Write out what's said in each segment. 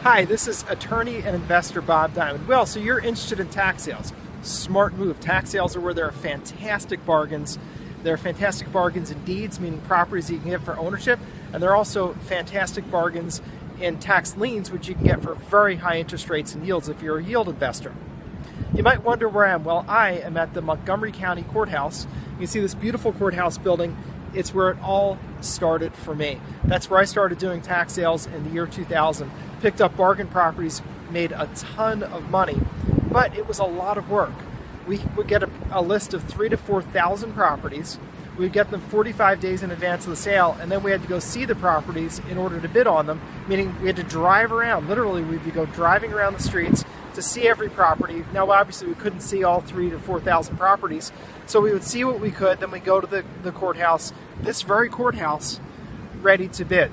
Hi, this is attorney and investor Bob Diamond. Well, so you're interested in tax sales. Smart move. Tax sales are where there are fantastic bargains. There are fantastic bargains in deeds, meaning properties that you can get for ownership, and there are also fantastic bargains in tax liens, which you can get for very high interest rates and yields if you're a yield investor. You might wonder where I am. Well, I am at the Montgomery County Courthouse. You can see this beautiful courthouse building. It's where it all started for me. That's where I started doing tax sales in the year 2000. Picked up bargain properties, made a ton of money, but it was a lot of work. We would get a list of 3,000 to 4,000 properties. We'd get them 45 days in advance of the sale, and then we had to go see the properties in order to bid on them, meaning we had to drive around. Literally, we'd go driving around the streets to see every property. Now, obviously, we couldn't see all 3,000 to 4,000 properties, so we would see what we could, then we'd go to the courthouse, this very courthouse, ready to bid.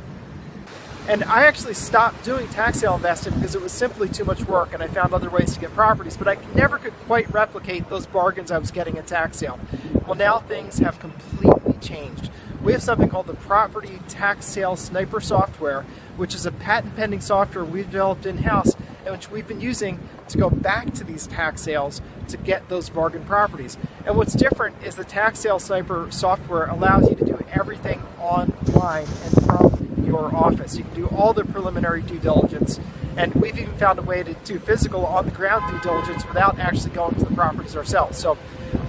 And I actually stopped doing tax sale investing because it was simply too much work, and I found other ways to get properties, but I never could quite replicate those bargains I was getting at tax sale. Well, now things have completely changed. We have something called the Property Tax Sale Sniper software, which is a patent-pending software we've developed in-house and which we've been using to go back to these tax sales to get those bargain properties. And what's different is the Tax Sale Sniper software allows you to do everything online and from your office. You can do all the preliminary due diligence, and we've even found a way to do physical on-the-ground due diligence without actually going to the properties ourselves. So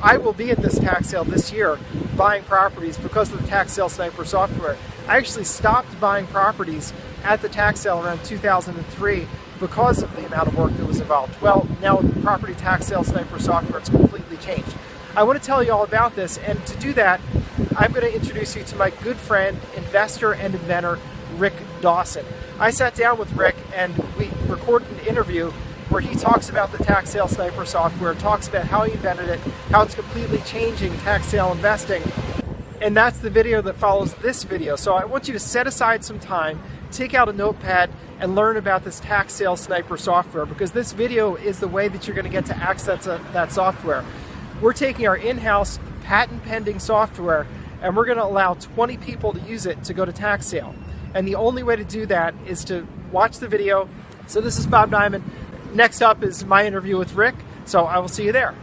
I will be at this tax sale this year buying properties because of the Tax Sale Sniper software. I actually stopped buying properties at the tax sale around 2003 because of the amount of work that was involved. Well, now with the Property Tax Sale Sniper software, it's completely changed. I want to tell you all about this, and to do that, I'm going to introduce you to my good friend, investor and inventor, Rick Dawson. I sat down with Rick and we recorded an interview where he talks about the Tax Sale Sniper software, talks about how he invented it, how it's completely changing tax sale investing. And that's the video that follows this video. So I want you to set aside some time, take out a notepad, and learn about this Tax Sale Sniper software, because this video is the way that you're going to get to access that software. We're taking our in-house patent-pending software and we're going to allow 20 people to use it to go to tax sale. And the only way to do that is to watch the video. So this is Bob Diamond. Next up is my interview with Rick. So I will see you there.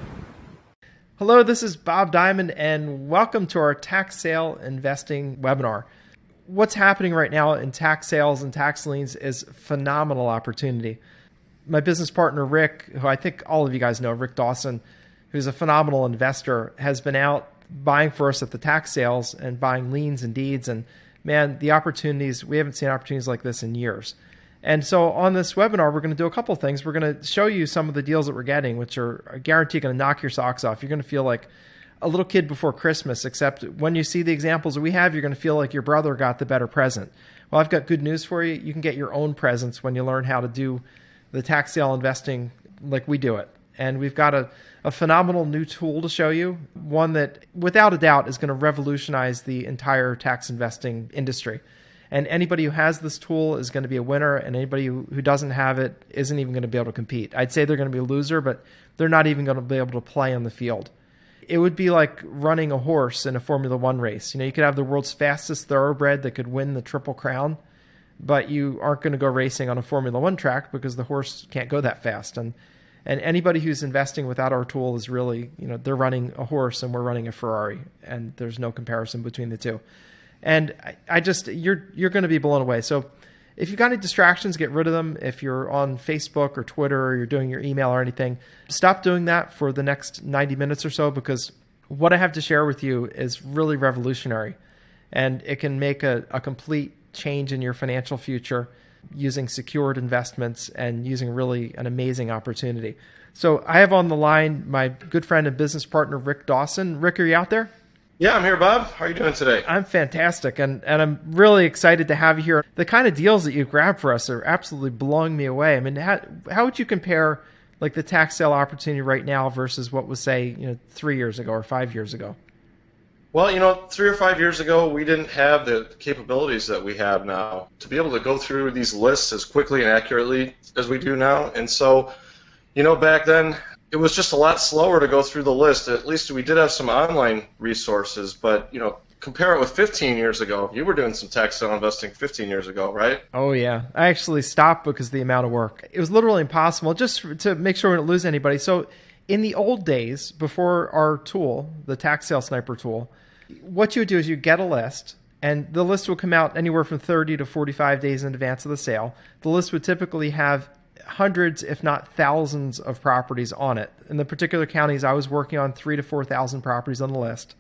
Hello, this is Bob Diamond, and welcome to our tax sale investing webinar. What's happening right now in tax sales and tax liens is phenomenal opportunity. My business partner, Rick, who I think all of you guys know, Rick Dawson, who's a phenomenal investor, has been out buying for us at the tax sales and buying liens and deeds. And man, the opportunities, we haven't seen opportunities like this in years. And so on this webinar, we're going to do a couple of things. We're going to show you some of the deals that we're getting, which are guaranteed going to knock your socks off. You're going to feel like a little kid before Christmas, except when you see the examples that we have, you're going to feel like your brother got the better present. Well, I've got good news for you. You can get your own presents when you learn how to do the tax sale investing like we do it. And we've got a phenomenal new tool to show you, one that without a doubt is going to revolutionize the entire tax investing industry. And anybody who has this tool is going to be a winner, and anybody who doesn't have it isn't even going to be able to compete. I'd say they're going to be a loser, but they're not even going to be able to play on the field. It would be like running a horse in a Formula One race. You could have the world's fastest thoroughbred that could win the Triple Crown, but you aren't going to go racing on a Formula One track because the horse can't go that fast. And anybody who's investing without our tool is really, they're running a horse and we're running a Ferrari, and there's no comparison between the two. And you're going to be blown away. So if you've got any distractions, get rid of them. If you're on Facebook or Twitter or you're doing your email or anything, stop doing that for the next 90 minutes or so, because what I have to share with you is really revolutionary, and it can make a complete change in your financial future using secured investments and using really an amazing opportunity. So I have on the line my good friend and business partner, Rick Dawson. Rick, are you out there? Yeah, I'm here, Bob. How are you doing today? I'm fantastic, and I'm really excited to have you here. The kind of deals that you grab for us are absolutely blowing me away. I mean, how would you compare like the tax sale opportunity right now versus what was, say, 3 years ago or 5 years ago? Well, 3 or 5 years ago, we didn't have the capabilities that we have now to be able to go through these lists as quickly and accurately as we do now. And so, back then, it was just a lot slower to go through the list. At least we did have some online resources, but, compare it with 15 years ago. You were doing some tax sale investing 15 years ago, right? Oh, yeah. I actually stopped because of the amount of work. It was literally impossible just to make sure we didn't lose anybody. So in the old days, before our tool, the tax sale sniper tool, what you would do is you get a list, and the list will come out anywhere from 30 to 45 days in advance of the sale. The list would typically have hundreds, if not thousands, of properties on it. In the particular counties I was working on, 3,000 to 4,000 properties on the list.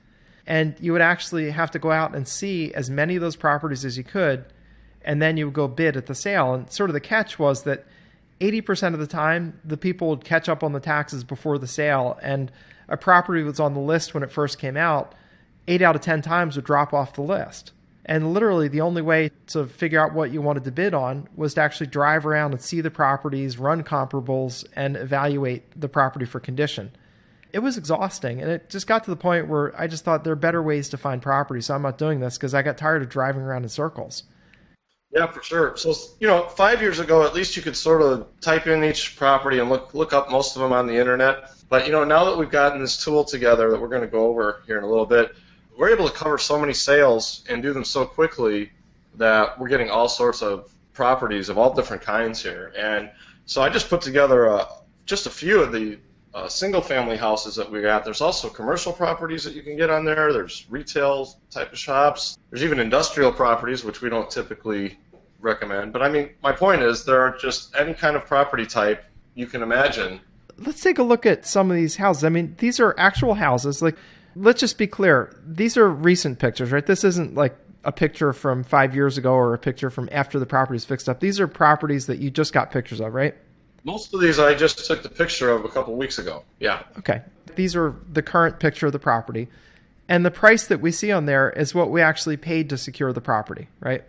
And you would actually have to go out and see as many of those properties as you could, and then you would go bid at the sale. And sort of the catch was that 80% of the time, the people would catch up on the taxes before the sale, and a property was on the list when it first came out, 8 out of 10 times would drop off the list. And literally the only way to figure out what you wanted to bid on was to actually drive around and see the properties, run comparables, and evaluate the property for condition. It was exhausting, and it just got to the point where I just thought there are better ways to find property, so I'm not doing this because I got tired of driving around in circles. Yeah, for sure. So, 5 years ago, at least you could sort of type in each property and look up most of them on the internet. But, now that we've gotten this tool together that we're going to go over here in a little bit, we're able to cover so many sales and do them so quickly that we're getting all sorts of properties of all different kinds here. And so I just put together just a few of the single-family houses that we got. There's also commercial properties that you can get on there. There's retail type of shops. There's even industrial properties, which we don't typically recommend. But, my point is there are just any kind of property type you can imagine. Let's take a look at some of these houses. These are actual houses. Let's just be clear. These are recent pictures, right? This isn't like a picture from 5 years ago or a picture from after the property's fixed up. These are properties that you just got pictures of, right? Most of these I just took the picture of a couple weeks ago. Yeah. Okay. These are the current picture of the property. And the price that we see on there is what we actually paid to secure the property, right?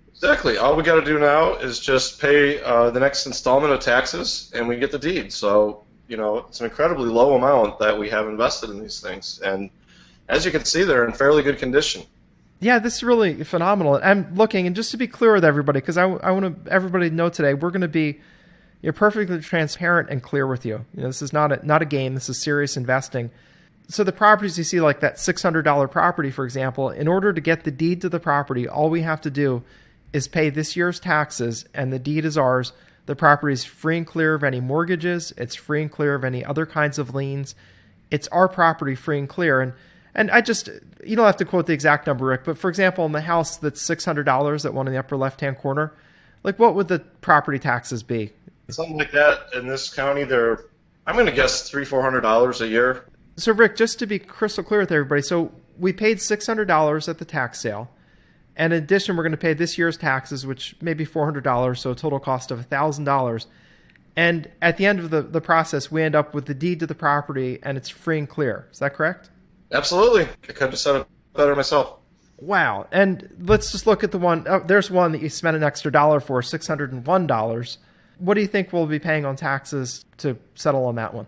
Exactly. All we got to do now is just pay the next installment of taxes, and we get the deed. So, it's an incredibly low amount that we have invested in these things. And as you can see, they're in fairly good condition. Yeah, this is really phenomenal. I'm looking, and just to be clear with everybody, because I want everybody to know today, we're going to be perfectly transparent and clear with you. This is not a game. This is serious investing. So the properties you see, like that $600 property, for example, in order to get the deed to the property, all we have to do is pay this year's taxes, and the deed is ours. The property is free and clear of any mortgages. It's free and clear of any other kinds of liens. It's our property, free and clear. And I just, you don't have to quote the exact number, Rick, but for example, in the house that's $600, that one in the upper left-hand corner, what would the property taxes be? Something like that in this county, I'm going to guess $300-400 a year. So, Rick, just to be crystal clear with everybody, so we paid $600 at the tax sale. And in addition, we're going to pay this year's taxes, which may be $400, so a total cost of $1,000. And at the end of the process, we end up with the deed to the property, and it's free and clear. Is that correct? Absolutely. I could have said it better myself. Wow. And let's just look at the one. Oh, there's one that you spent an extra dollar for, $601. What do you think we'll be paying on taxes to settle on that one?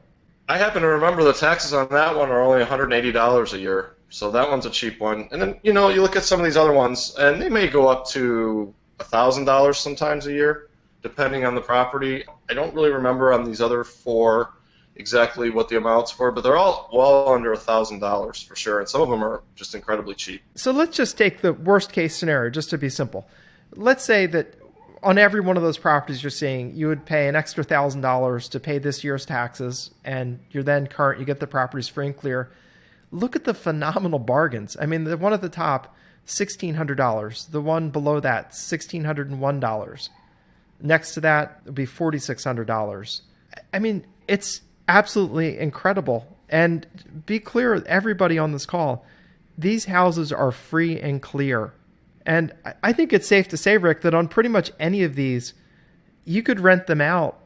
I happen to remember the taxes on that one are only $180 a year. So that one's a cheap one. And then, you look at some of these other ones, and they may go up to $1,000 sometimes a year, depending on the property. I don't really remember on these other four exactly what the amounts were, but they're all well under $1,000 for sure. And some of them are just incredibly cheap. So let's just take the worst case scenario, just to be simple. Let's say that on every one of those properties you're seeing, you would pay an extra $1,000 to pay this year's taxes, and you're then current, you get the properties free and clear. Look at the phenomenal bargains. The one at the top, $1,600. The one below that, $1,601. Next to that would be $4,600. It's absolutely incredible. And be clear, everybody on this call, these houses are free and clear. And I think it's safe to say, Rick, that on pretty much any of these, you could rent them out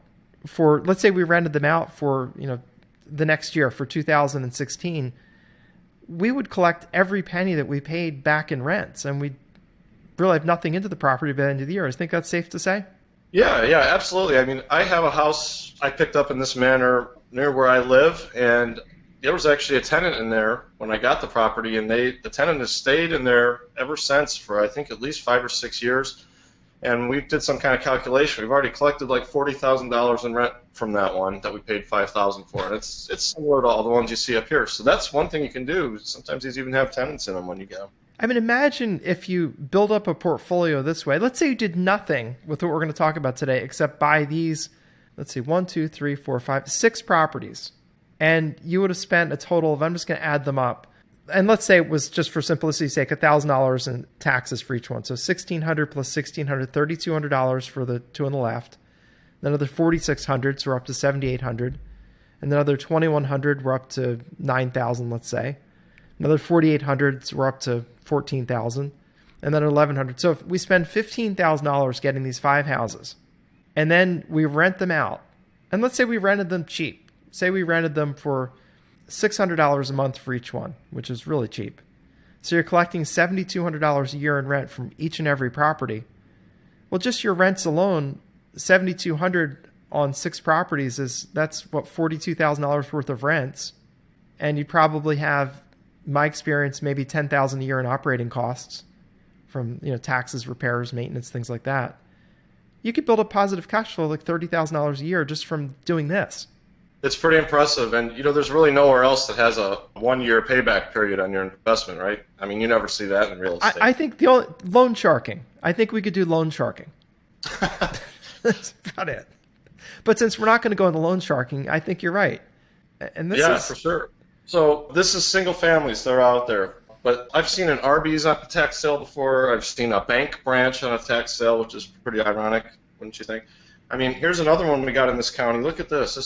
for, let's say we rented them out for, the next year, for 2016. We would collect every penny that we paid back in rents, and we'd really have nothing into the property by the end of the year. I think that's safe to say? Yeah, absolutely. I have a house I picked up in this manner near where I live, and there was actually a tenant in there when I got the property, and the tenant has stayed in there ever since for, I think, at least 5 or 6 years. And we did some kind of calculation. We've already collected like $40,000 in rent from that one that we paid $5,000 for. And it's similar to all the ones you see up here. So that's one thing you can do. Sometimes these even have tenants in them when you get them. I mean, imagine if you build up a portfolio this way. Let's say you did nothing with what we're going to talk about today except buy these, let's see, 1, 2, 3, 4, 5, 6 properties. And you would have spent a total of, I'm just going to add them up. And let's say it was, just for simplicity's sake, $1,000 in taxes for each one. So $1,600 plus $1,600, $3,200 for the two on the left. Then another $4,600, so we're up to $7,800. And then another $2,100, we're up to $9,000, let's say. Another $4,800, so we're up to $14,000. And then $1,100. So if we spend $15,000 getting these 5 houses, and then we rent them out, and let's say we rented them cheap. Say we rented them for $600 a month for each one, which is really cheap. So you're collecting $7,200 a year in rent from each and every property. Well, just your rents alone, $7,200 on 6 properties that's what, $42,000 worth of rents. And you probably have, my experience, maybe $10,000 a year in operating costs from, taxes, repairs, maintenance, things like that. You could build a positive cash flow like $30,000 a year just from doing this. It's pretty impressive, and there's really nowhere else that has a 1-year payback period on your investment, right? I mean, you never see that in real estate. I think the only loan sharking. I think we could do loan sharking. That's about it. But since we're not going to go into loan sharking, I think you're right. And this is... for sure. So this is single families that are out there. But I've seen an Arby's on a tax sale before. I've seen a bank branch on a tax sale, which is pretty ironic, wouldn't you think? I mean, here's another one we got in this county. Look at this.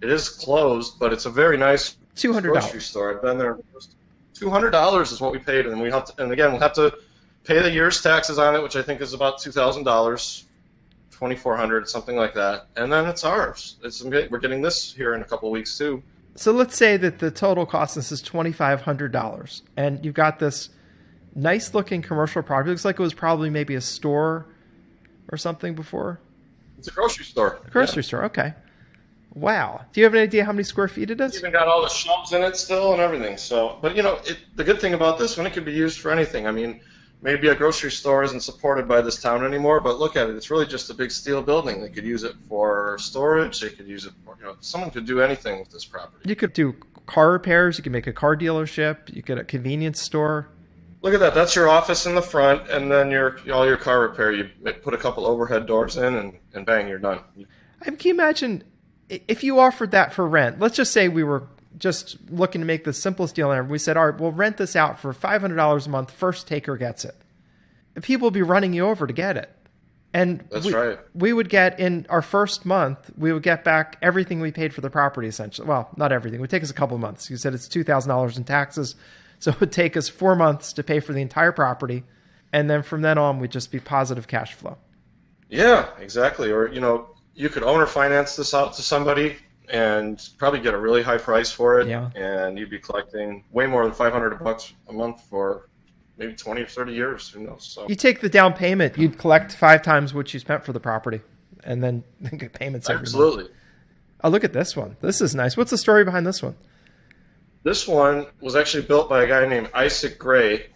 It is closed, but it's a very nice $200 grocery store. I've been there. $200 is what we paid, and we'll have to pay the year's taxes on it, which I think is about $2,000, $2,400, something like that, and then it's ours. We're getting this here in a couple of weeks too. So let's say that the total cost this is $2,500, and you've got this nice-looking commercial property. It looks like it was probably maybe a store or something before. It's a grocery store. A grocery store, okay. Wow. Do you have an idea how many square feet it is? It's even got all the shelves in it still and everything. So, but the good thing about this one, it could be used for anything. I mean, maybe a grocery store isn't supported by this town anymore, but look at it. It's really just a big steel building. They could use it for storage. They could use it for, someone could do anything with this property. You could do car repairs. You could make a car dealership. You could a convenience store. Look at that. That's your office in the front, and then all your car repair. You put a couple overhead doors in, and bang, you're done. Can you imagine if you offered that for rent? Let's just say we were just looking to make the simplest deal ever. We said, all right, we'll rent this out for $500 a month. First taker gets it. And people would be running you over to get it. And that's right. We would get, in our first month, we would get back everything we paid for the property, essentially. Well, not everything. It would take us a couple of months. You said it's $2,000 in taxes. So it would take us 4 months to pay for the entire property. And then from then on, we'd just be positive cash flow. Yeah, exactly. Or, you could owner finance this out to somebody and probably get a really high price for it. Yeah. And you'd be collecting way more than $500 a month for maybe 20 or 30 years. Who knows? So you take the down payment, you'd collect 5 times what you spent for the property, and then get payments every absolutely. month. Oh, look at this one. This is nice. What's the story behind this one? This one was actually built by a guy named Isaac Gray,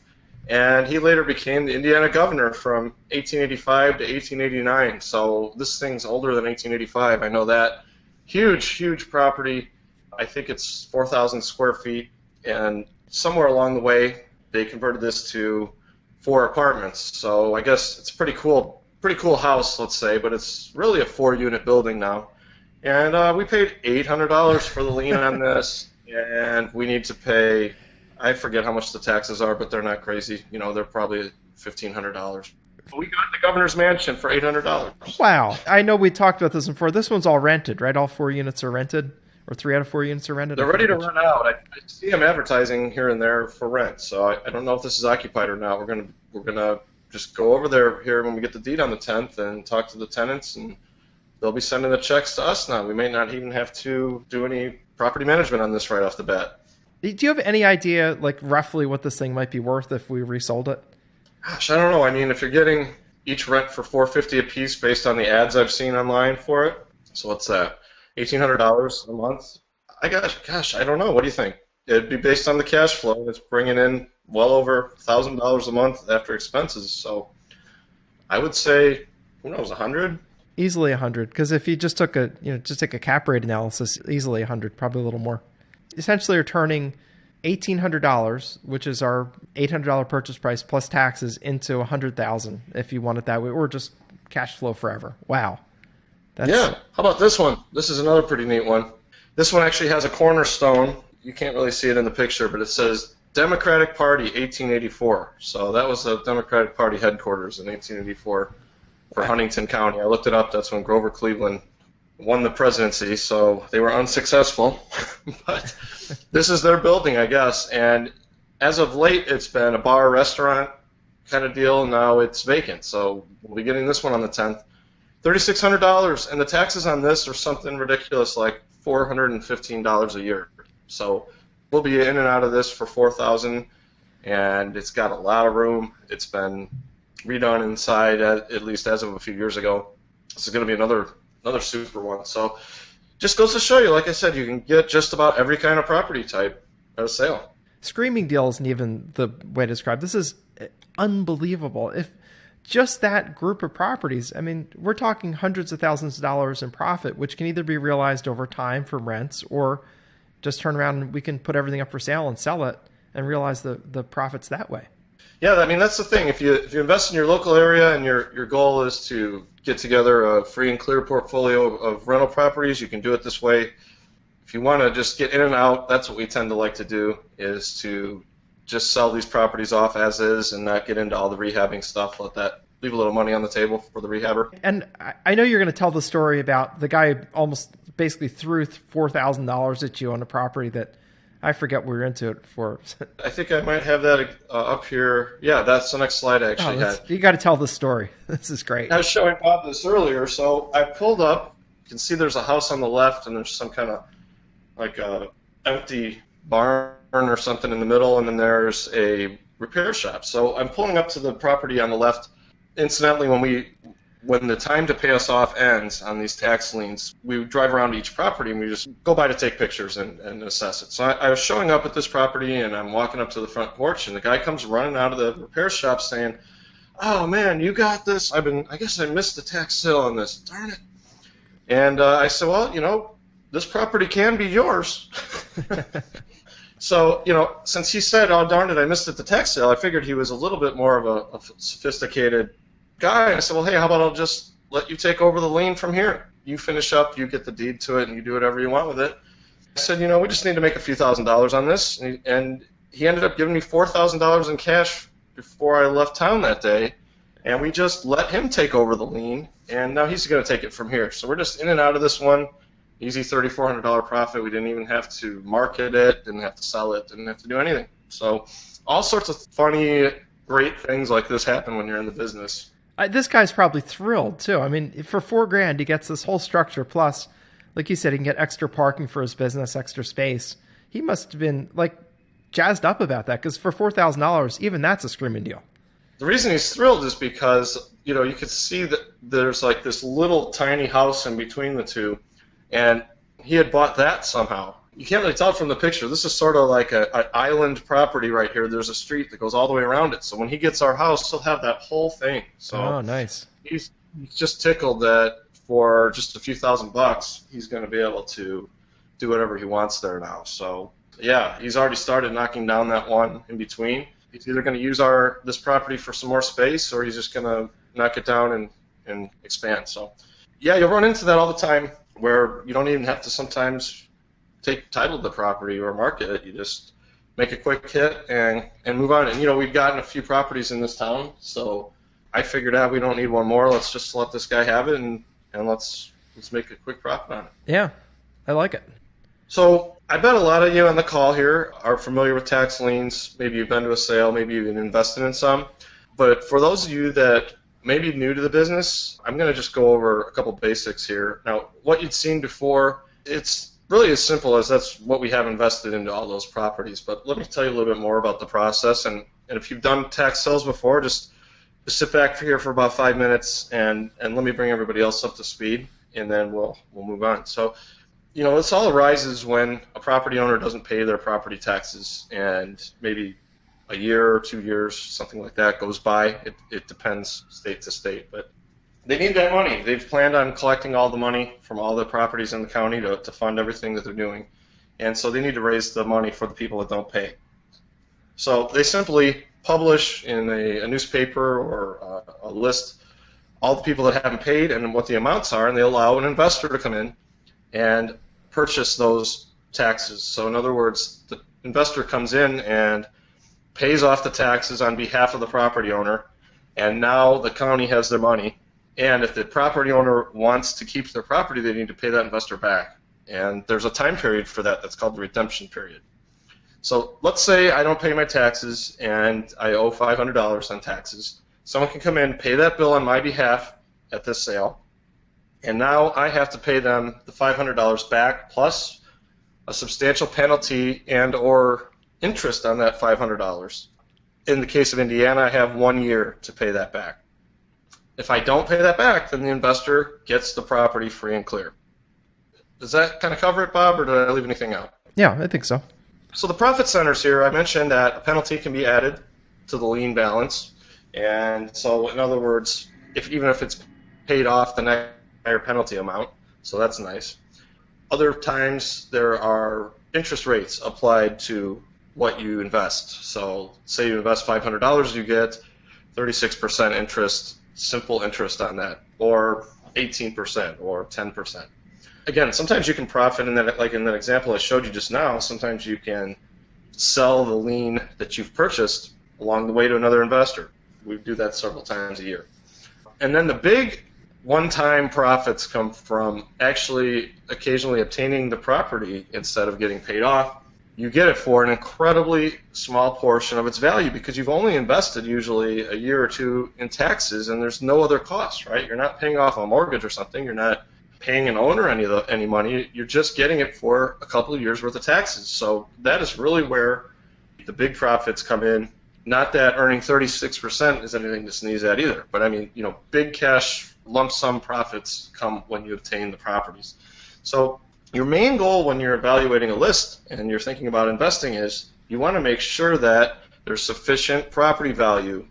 and he later became the Indiana governor from 1885 to 1889. So this thing's older than 1885. I know that. Huge property. I think it's 4,000 square feet, and somewhere along the way, they converted this to 4 apartments. So I guess it's a pretty cool house, let's say, but it's really a 4-unit building now. And we paid $800 for the lien on this. And we need to pay, I forget how much the taxes are, but they're not crazy. They're probably $1,500. We got the governor's mansion for $800. Wow. I know we talked about this before. This one's all rented, right? All 4 units are rented, or 3 out of 4 units are rented? They're ready to rent out. I see them advertising here and there for rent, so I don't know if this is occupied or not. We're gonna just go over there here when we get the deed on the 10th and talk to the tenants, and they'll be sending the checks to us now. We may not even have to do any property management on this right off the bat. Do you have any idea, like, roughly what this thing might be worth if we resold it? Gosh, I don't know. I mean, if you're getting each rent for $450 a piece based on the ads I've seen online for it, so what's that? $1,800 a month? Gosh, I don't know. What do you think? It'd be based on the cash flow. It's bringing in well over $1,000 a month after expenses. So I would say, who knows, 100? Easily 100, because if you just took a cap rate analysis, easily 100, probably a little more. Essentially, you're turning $1,800, which is our $800 purchase price plus taxes, into $100,000 if you want it that way, or just cash flow forever. Wow. Yeah. How about this one? This is another pretty neat one. This one actually has a cornerstone. You can't really see it in the picture, but it says Democratic Party 1884. So that was the Democratic Party headquarters in 1884 for Huntington County. I looked it up. That's when Grover Cleveland won the presidency, so they were unsuccessful. But this is their building, I guess. And as of late, it's been a bar restaurant kind of deal. Now it's vacant. So we'll be getting this one on the 10th. $3,600, and the taxes on this are something ridiculous like $415 a year. So we'll be in and out of this for $4,000, and it's got a lot of room. It's been redone inside, at least as of a few years ago. This is going to be another super one. So just goes to show you, like I said, you can get just about every kind of property type at a sale. Screaming deal isn't even the way to describe this. Is unbelievable. If just that group of properties, I mean, we're talking hundreds of thousands of dollars in profit, which can either be realized over time from rents, or just turn around and we can put everything up for sale and sell it and realize the profits that way. Yeah, I mean, that's the thing. If you invest in your local area and your goal is to get together a free and clear portfolio of rental properties, you can do it this way. If you want to just get in and out, that's what we tend to like to do, is to just sell these properties off as is and not get into all the rehabbing stuff. Leave a little money on the table for the rehabber. And I know you're going to tell the story about the guy who almost basically threw $4,000 at you on a property that I forget we were into it for. I think I might have that up here. Yeah, that's the next slide I actually had. You got to tell this story. This is great. I was showing Bob this earlier. So I pulled up. You can see there's a house on the left, and there's some kind of like a empty barn or something in the middle, and then there's a repair shop. So I'm pulling up to the property on the left. Incidentally, when the time to pay us off ends on these tax liens, we drive around each property and we just go by to take pictures and assess it. So I was showing up at this property, and I'm walking up to the front porch, and the guy comes running out of the repair shop saying, "Oh man, you got this. I guess I missed the tax sale on this. Darn it." And I said, "Well, this property can be yours." So, since he said, "Oh, darn it, I missed it, the tax sale," I figured he was a little bit more of a sophisticated guy. I said, "Well, hey, how about I'll just let you take over the lien from here? You finish up, you get the deed to it, and you do whatever you want with it." I said, "We just need to make a few $1,000s on this." And he ended up giving me $4,000 in cash before I left town that day. And we just let him take over the lien, and now he's going to take it from here. So we're just in and out of this one. Easy $3,400 profit. We didn't even have to market it, didn't have to sell it, didn't have to do anything. So all sorts of funny, great things like this happen when you're in the business. This guy's probably thrilled too. I mean, for $4,000, he gets this whole structure. Plus, like you said, he can get extra parking for his business, extra space. He must have been like jazzed up about that, because for $4,000, even that's a screaming deal. The reason he's thrilled is because, you could see that there's like this little tiny house in between the two, and he had bought that somehow. You can't really tell from the picture. This is sort of like an island property right here. There's a street that goes all the way around it. So when he gets our house, he'll have that whole thing. So nice. He's just tickled that for just a few $1,000, he's going to be able to do whatever he wants there now. So yeah, he's already started knocking down that one in between. He's either going to use this property for some more space, or he's just going to knock it down and expand. So yeah, you'll run into that all the time, where you don't even have to sometimes take title to the property or market it. You just make a quick hit and move on. And we've gotten a few properties in this town, so I figured out we don't need one more. Let's just let this guy have it, and let's make a quick profit on it. Yeah, I like it. So I bet a lot of you on the call here are familiar with tax liens. Maybe you've been to a sale, maybe you've invested in some. But for those of you that may be new to the business, I'm going to just go over a couple basics here. Now, what you'd seen before, it's really as simple as that's what we have invested into all those properties. But let me tell you a little bit more about the process. And if you've done tax sales before, just sit back here for about 5 minutes and let me bring everybody else up to speed, and then we'll move on. So, this all arises when a property owner doesn't pay their property taxes, and maybe a year or 2 years, something like that, goes by. It depends state to state, but they need that money. They've planned on collecting all the money from all the properties in the county to fund everything that they're doing. and so they need to raise the money for the people that don't pay. So they simply publish in a newspaper or a list all the people that haven't paid and what the amounts are, and they allow an investor to come in and purchase those taxes. So in other words, the investor comes in and pays off the taxes on behalf of the property owner, and now the county has their money. And if the property owner wants to keep their property, they need to pay that investor back. And there's a time period for that that's called the redemption period. So let's say I don't pay my taxes and I owe $500 on taxes. Someone can come in, pay that bill on my behalf at this sale, and now I have to pay them the $500 back plus a substantial penalty and or interest on that $500. In the case of Indiana, I have 1 year to pay that back. If I don't pay that back, then the investor gets the property free and clear. Does that kind of cover it, Bob, or did I leave anything out? Yeah, I think so. So the profit centers here, I mentioned that a penalty can be added to the lien balance. And so, in other words, even if it's paid off the next higher penalty amount, so that's nice. Other times there are interest rates applied to what you invest. So say you invest $500, you get 36% interest, simple interest on that, or 18% or 10%. Again, sometimes you can profit in that, like in that example I showed you just now, sometimes you can sell the lien that you've purchased along the way to another investor. We do that several times a year. And then the big one-time profits come from actually occasionally obtaining the property instead of getting paid off. You get it for an incredibly small portion of its value because you've only invested usually a year or two in taxes and there's no other cost, right? You're not paying off a mortgage or something. You're not paying an owner any money. You're just getting it for a couple of years worth of taxes. So that is really where the big profits come in. Not that earning 36% is anything to sneeze at either, but I mean, big cash lump sum profits come when you obtain the properties. So your main goal when you're evaluating a list and you're thinking about investing is you want to make sure that there's sufficient property value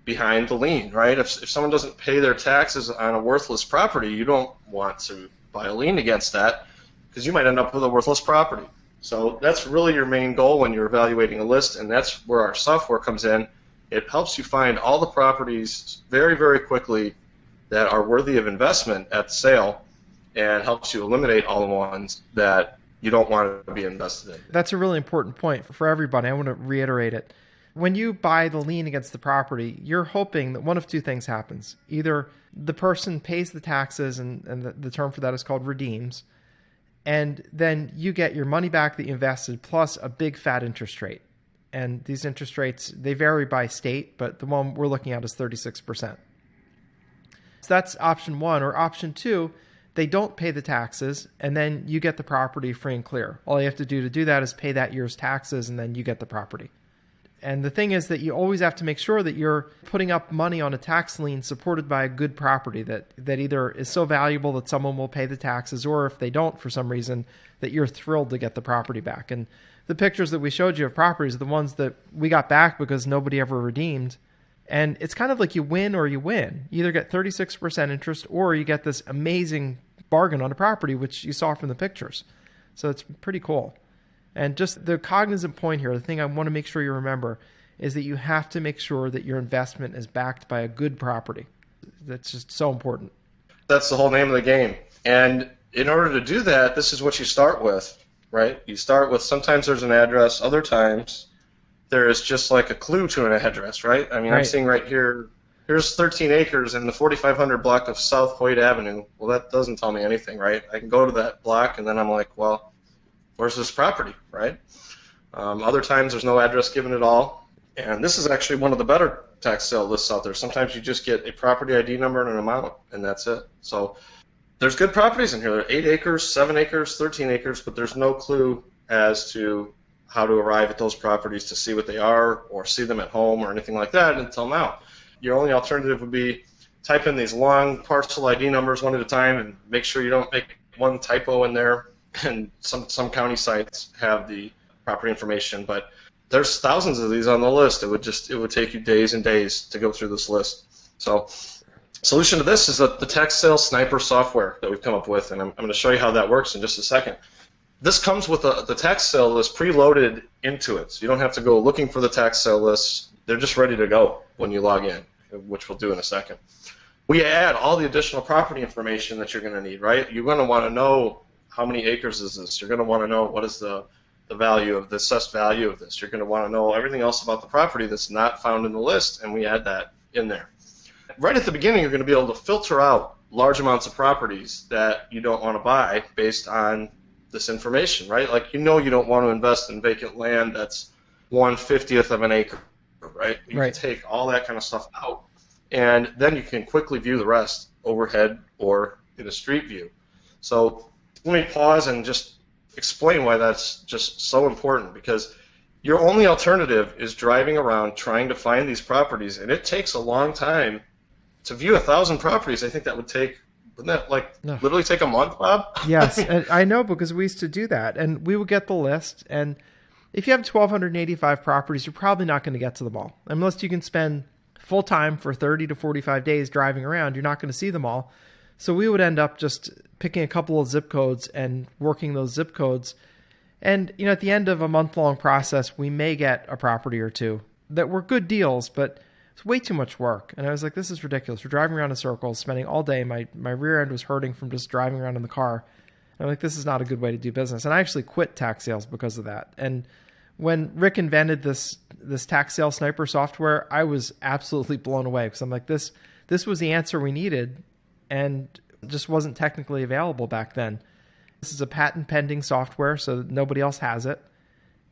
behind the lien, right? If someone doesn't pay their taxes on a worthless property, you don't want to buy a lien against that because you might end up with a worthless property. So that's really your main goal when you're evaluating a list, and that's where our software comes in. It helps you find all the properties very, very quickly that are worthy of investment at sale and helps you eliminate all the ones that you don't want to be invested in. That's a really important point for everybody. I want to reiterate it. When you buy the lien against the property, you're hoping that one of two things happens. Either the person pays the taxes, and the term for that is called redeems, and then you get your money back that you invested plus a big fat interest rate. And these interest rates, they vary by state, but the one we're looking at is 36%. So that's option one. Or option two, they don't pay the taxes, and then you get the property free and clear. All you have to do that is pay that year's taxes, and then you get the property. And the thing is that you always have to make sure that you're putting up money on a tax lien supported by a good property that either is so valuable that someone will pay the taxes, or if they don't for some reason, that you're thrilled to get the property back. And the pictures that we showed you of properties are the ones that we got back because nobody ever redeemed. And it's kind of like you win or you win. You either get 36% interest or you get this amazing bargain on a property, which you saw from the pictures. So it's pretty cool. And just the cognizant point here, the thing I want to make sure you remember is that you have to make sure that your investment is backed by a good property. That's just so important. That's the whole name of the game. And in order to do that, this is what you start with, right? You start with, sometimes there's an address, other times there is just like a clue to an address, right? I mean, right. I'm seeing right here, here's 13 acres in the 4500 block of South Hoyt Avenue. Well, that doesn't tell me anything, right? I can go to that block and then I'm like, well, where's this property, right? Other times there's no address given at all. And this is actually one of the better tax sale lists out there. Sometimes you just get a property ID number and an amount, and that's it. So there's good properties in here. There are 8 acres, 7 acres, 13 acres, but there's no clue as to how to arrive at those properties to see what they are or see them at home or anything like that until now. Your only alternative would be type in these long parcel ID numbers one at a time and make sure you don't make one typo in there. And some county sites have the property information, but there's thousands of these on the list. It would take you days and days to go through this list. So solution to this is the tax sale sniper software that we've come up with, and I'm going to show you how that works in just a second. This comes with the tax sale list preloaded into it, so you don't have to go looking for the tax sale lists. They're just ready to go when you log in, which we'll do in a second. We add all the additional property information that you're going to need, right? You're going to want to know how many acres is this. You're going to want to know what is the value of the assessed value of this. You're going to want to know everything else about the property that's not found in the list, and we add that in there. Right at the beginning, you're going to be able to filter out large amounts of properties that you don't want to buy based on this information, right? Like, you don't want to invest in vacant land that's 1/50th of an acre, right? You can take all that kind of stuff out, and then you can quickly view the rest overhead or in a street view. So let me pause and just explain why that's just so important, because your only alternative is driving around trying to find these properties, and it takes a long time to view 1,000 properties. I think that would take, wouldn't that literally take a month, Bob? Yes, and I know, because we used to do that, and we would get the list, and if you have 1,285 properties, you're probably not going to get to them all. Unless you can spend full time for 30 to 45 days driving around, you're not going to see them all. So we would end up just picking a couple of zip codes and working those zip codes. And, at the end of a month-long process, we may get a property or two that were good deals, but it's way too much work. And I was like, this is ridiculous. We're driving around in circles, spending all day. My rear end was hurting from just driving around in the car. And I'm like, this is not a good way to do business. And I actually quit tax sales because of that. And when Rick invented this tax sale sniper software, I was absolutely blown away, because I'm like, this was the answer we needed, and just wasn't technically available back then. This is a patent pending software, so nobody else has it,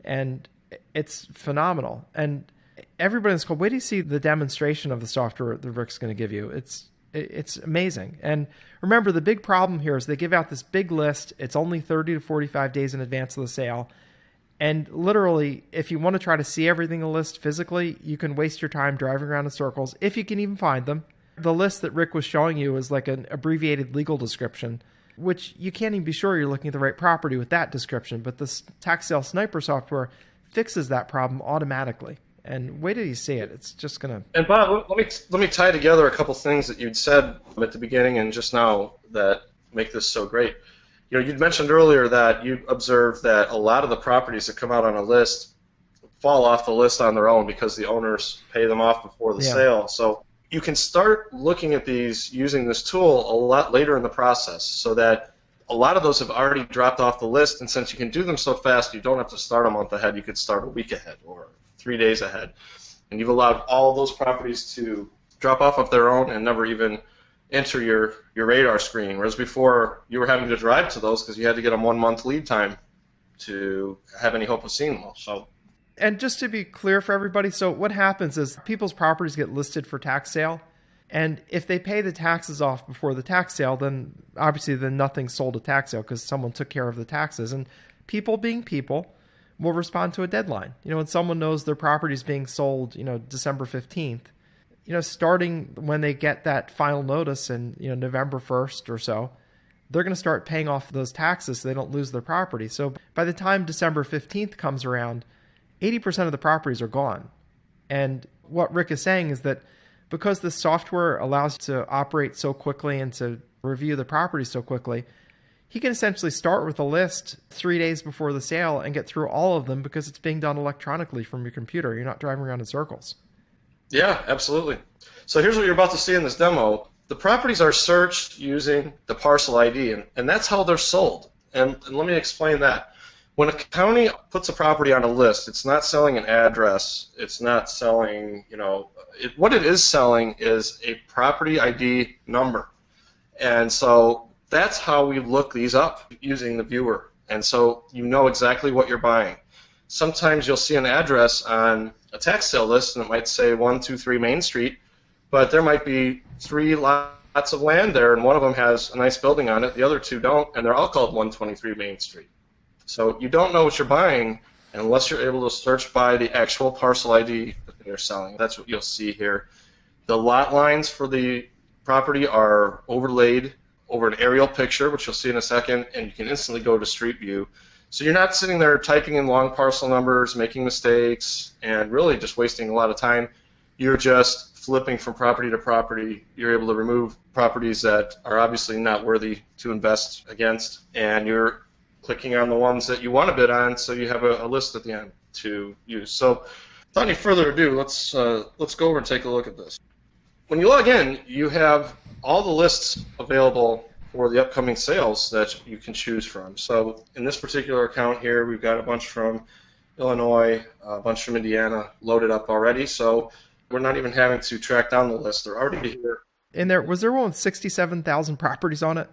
and it's phenomenal. And everybody in this call, wait till you see the demonstration of the software that Rick's going to give you. It's amazing. And remember, the big problem here is they give out this big list. It's only 30 to 45 days in advance of the sale. And literally, if you want to try to see everything in the list physically, you can waste your time driving around in circles, if you can even find them. The list that Rick was showing you is like an abbreviated legal description, which you can't even be sure you're looking at the right property with that description. But this tax sale sniper software fixes that problem automatically. And wait till you see it. It's just going to... And Bob, let me tie together a couple things that you'd said at the beginning and just now that make this so great. You'd mentioned earlier that you observed that a lot of the properties that come out on a list fall off the list on their own because the owners pay them off before the sale. So you can start looking at these using this tool a lot later in the process, so that a lot of those have already dropped off the list, and since you can do them so fast, you don't have to start a month ahead. You could start a week ahead or 3 days ahead. And you've allowed all those properties to drop off of their own and never even enter your radar screen, whereas before you were having to drive to those because you had to get them 1 month lead time to have any hope of seeing them. So, and just to be clear for everybody, so what happens is people's properties get listed for tax sale, and if they pay the taxes off before the tax sale, then obviously nothing's sold at tax sale because someone took care of the taxes. And people being people will respond to a deadline. When someone knows their property is being sold, December 15th, starting when they get that final notice in, November 1st or so, they're going to start paying off those taxes so they don't lose their property. So by the time December 15th comes around, 80% of the properties are gone. And what Rick is saying is that because this software allows to operate so quickly and to review the property so quickly, he can essentially start with a list 3 days before the sale and get through all of them because it's being done electronically from your computer. You're not driving around in circles. Yeah, absolutely. So here's what you're about to see in this demo. The properties are searched using the parcel ID, and that's how they're sold. And let me explain that. When a county puts a property on a list, it's not selling an address. It's not selling, what it is selling is a property ID number. And so that's how we look these up using the viewer. And so you know exactly what you're buying. Sometimes you'll see an address on a tax sale list, and it might say 123 Main Street, but there might be 3 lots of land there, and one of them has a nice building on it, the other 2 don't, and they're all called 123 Main Street. So you don't know what you're buying unless you're able to search by the actual parcel ID that they're selling. That's what you'll see here. The lot lines for the property are overlaid over an aerial picture, which you'll see in a second, and you can instantly go to Street View. So you're not sitting there typing in long parcel numbers, making mistakes, and really just wasting a lot of time. You're just flipping from property to property. You're able to remove properties that are obviously not worthy to invest against, and you're clicking on the ones that you want to bid on, so you have a list at the end to use. So, without any further ado, let's go over and take a look at this. When you log in, you have all the lists available for the upcoming sales that you can choose from. So, in this particular account here, we've got a bunch from Illinois, a bunch from Indiana loaded up already. So, we're not even having to track down the list; they're already here. And was there one with 67,000 properties on it,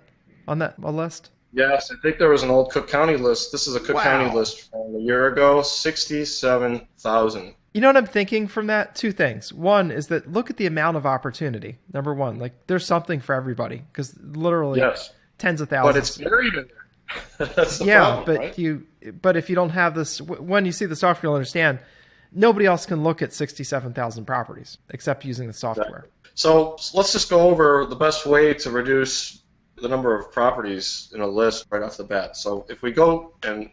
on that list? Yes, I think there was an old Cook County list. This is a Cook County list from a year ago, 67,000. You know what I'm thinking from that? Two things. One is that look at the amount of opportunity. Number one, like there's something for everybody because literally tens of thousands. But it's buried in there. That's the problem, but right? but if you don't have this, when you see the software, you'll understand nobody else can look at 67,000 properties except using the software. So let's just go over the best way to reduce the number of properties in a list right off the bat. So if we go and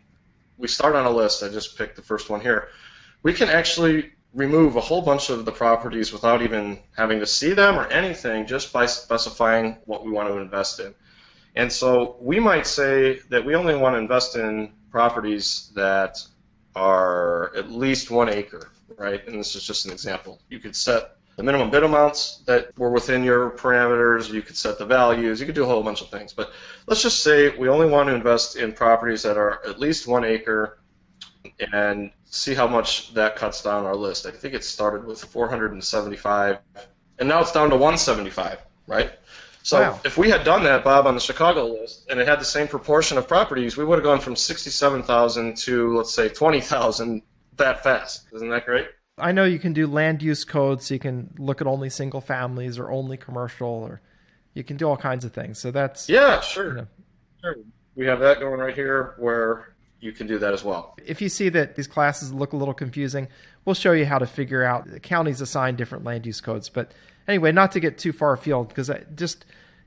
we start on a list, I just picked the first one here, we can actually remove a whole bunch of the properties without even having to see them or anything, just by specifying what we want to invest in. And so we might say that we only want to invest in properties that are at least 1 acre, right? And this is just an example. You could set the minimum bid amounts that were within your parameters. You could set the values. You could do a whole bunch of things. But let's just say we only want to invest in properties that are at least 1 acre and see how much that cuts down our list. I think it started with 475, and now it's down to 175, right? So if we had done that, Bob, on the Chicago list, and it had the same proportion of properties, we would have gone from 67,000 to, let's say, 20,000 that fast. Isn't that great? I know you can do land use codes, so you can look at only single families or only commercial, or you can do all kinds of things. So that's... Yeah, sure. Sure. We have that going right here where you can do that as well. If you see that these classes look a little confusing, we'll show you how to figure out. The counties assign different land use codes. But anyway, not to get too far afield, because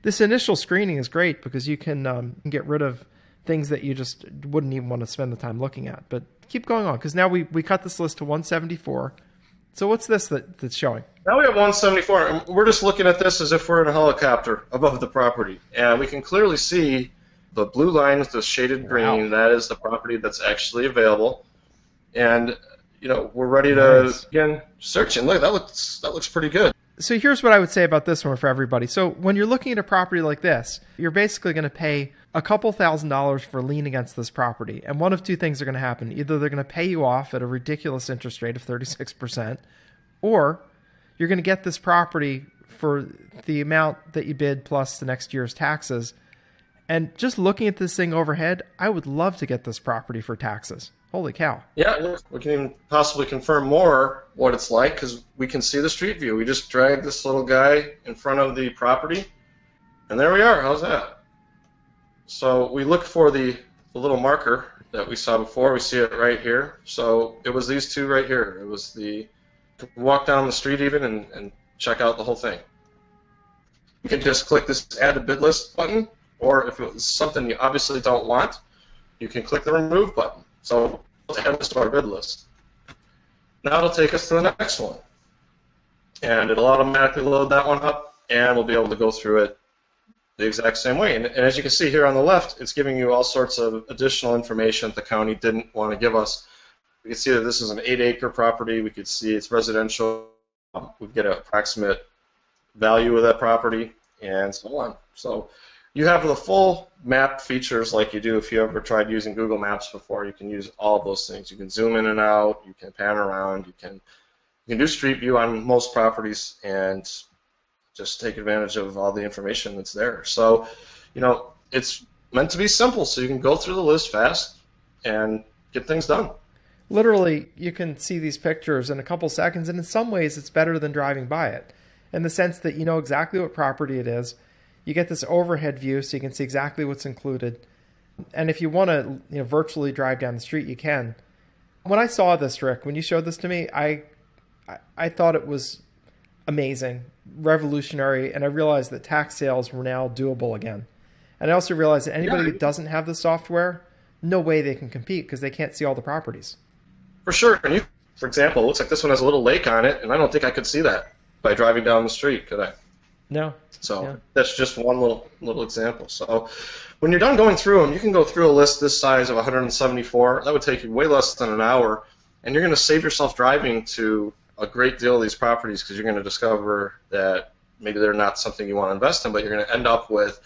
this initial screening is great because you can get rid of things that you just wouldn't even want to spend the time looking at. But keep going on, because now we cut this list to 174. So what's this that's showing? Now we have 174, and we're just looking at this as if we're in a helicopter above the property. And we can clearly see the blue line with the shaded green. That is the property that's actually available. And, you know, we're ready to begin searching. Look, that looks pretty good. So here's what I would say about this one for everybody. So when you're looking at a property like this, you're basically going to pay a couple $1,000s for a lien against this property. And one of two things are going to happen. Either they're going to pay you off at a ridiculous interest rate of 36%, or you're going to get this property for the amount that you bid plus the next year's taxes. And just looking at this thing overhead, I would love to get this property for taxes. Holy cow. Yeah, we can even possibly confirm more what it's like because we can see the street view. We just drag this little guy in front of the property, and there we are. How's that? So we look for the little marker that we saw before. We see it right here. So it was these two right here. It was the walk down the street even and check out the whole thing. You can just click this Add to Bid List button, or if it was something you obviously don't want, you can click the Remove button. So let's add this to our bid list. Now it'll take us to the next one. And it'll automatically load that one up, and we'll be able to go through it the exact same way. And as you can see here on the left, it's giving you all sorts of additional information that the county didn't want to give us. We can see that this is an 8-acre property. We could see it's residential. We get an approximate value of that property, and so on. So you have the full map features like you do if you ever tried using Google Maps before. You can use all of those things. You can zoom in and out. You can pan around. You can do Street View on most properties and just take advantage of all the information that's there. So, you know, it's meant to be simple, so you can go through the list fast and get things done. Literally, you can see these pictures in a couple seconds, and in some ways it's better than driving by it, in the sense that you know exactly what property it is. You get this overhead view so you can see exactly what's included. And if you want to virtually drive down the street, you can. When I saw this, Rick, when you showed this to me, I thought it was amazing, revolutionary, and I realized that tax sales were now doable again. And I also realized that anybody that doesn't have the software, no way they can compete because they can't see all the properties. For sure. And for example, it looks like this one has a little lake on it, and I don't think I could see that by driving down the street, could I? No. So that's just one little example. So when you're done going through them, you can go through a list this size of 174. That would take you way less than an hour, and you're going to save yourself driving to a great deal of these properties because you're going to discover that maybe they're not something you want to invest in, but you're going to end up with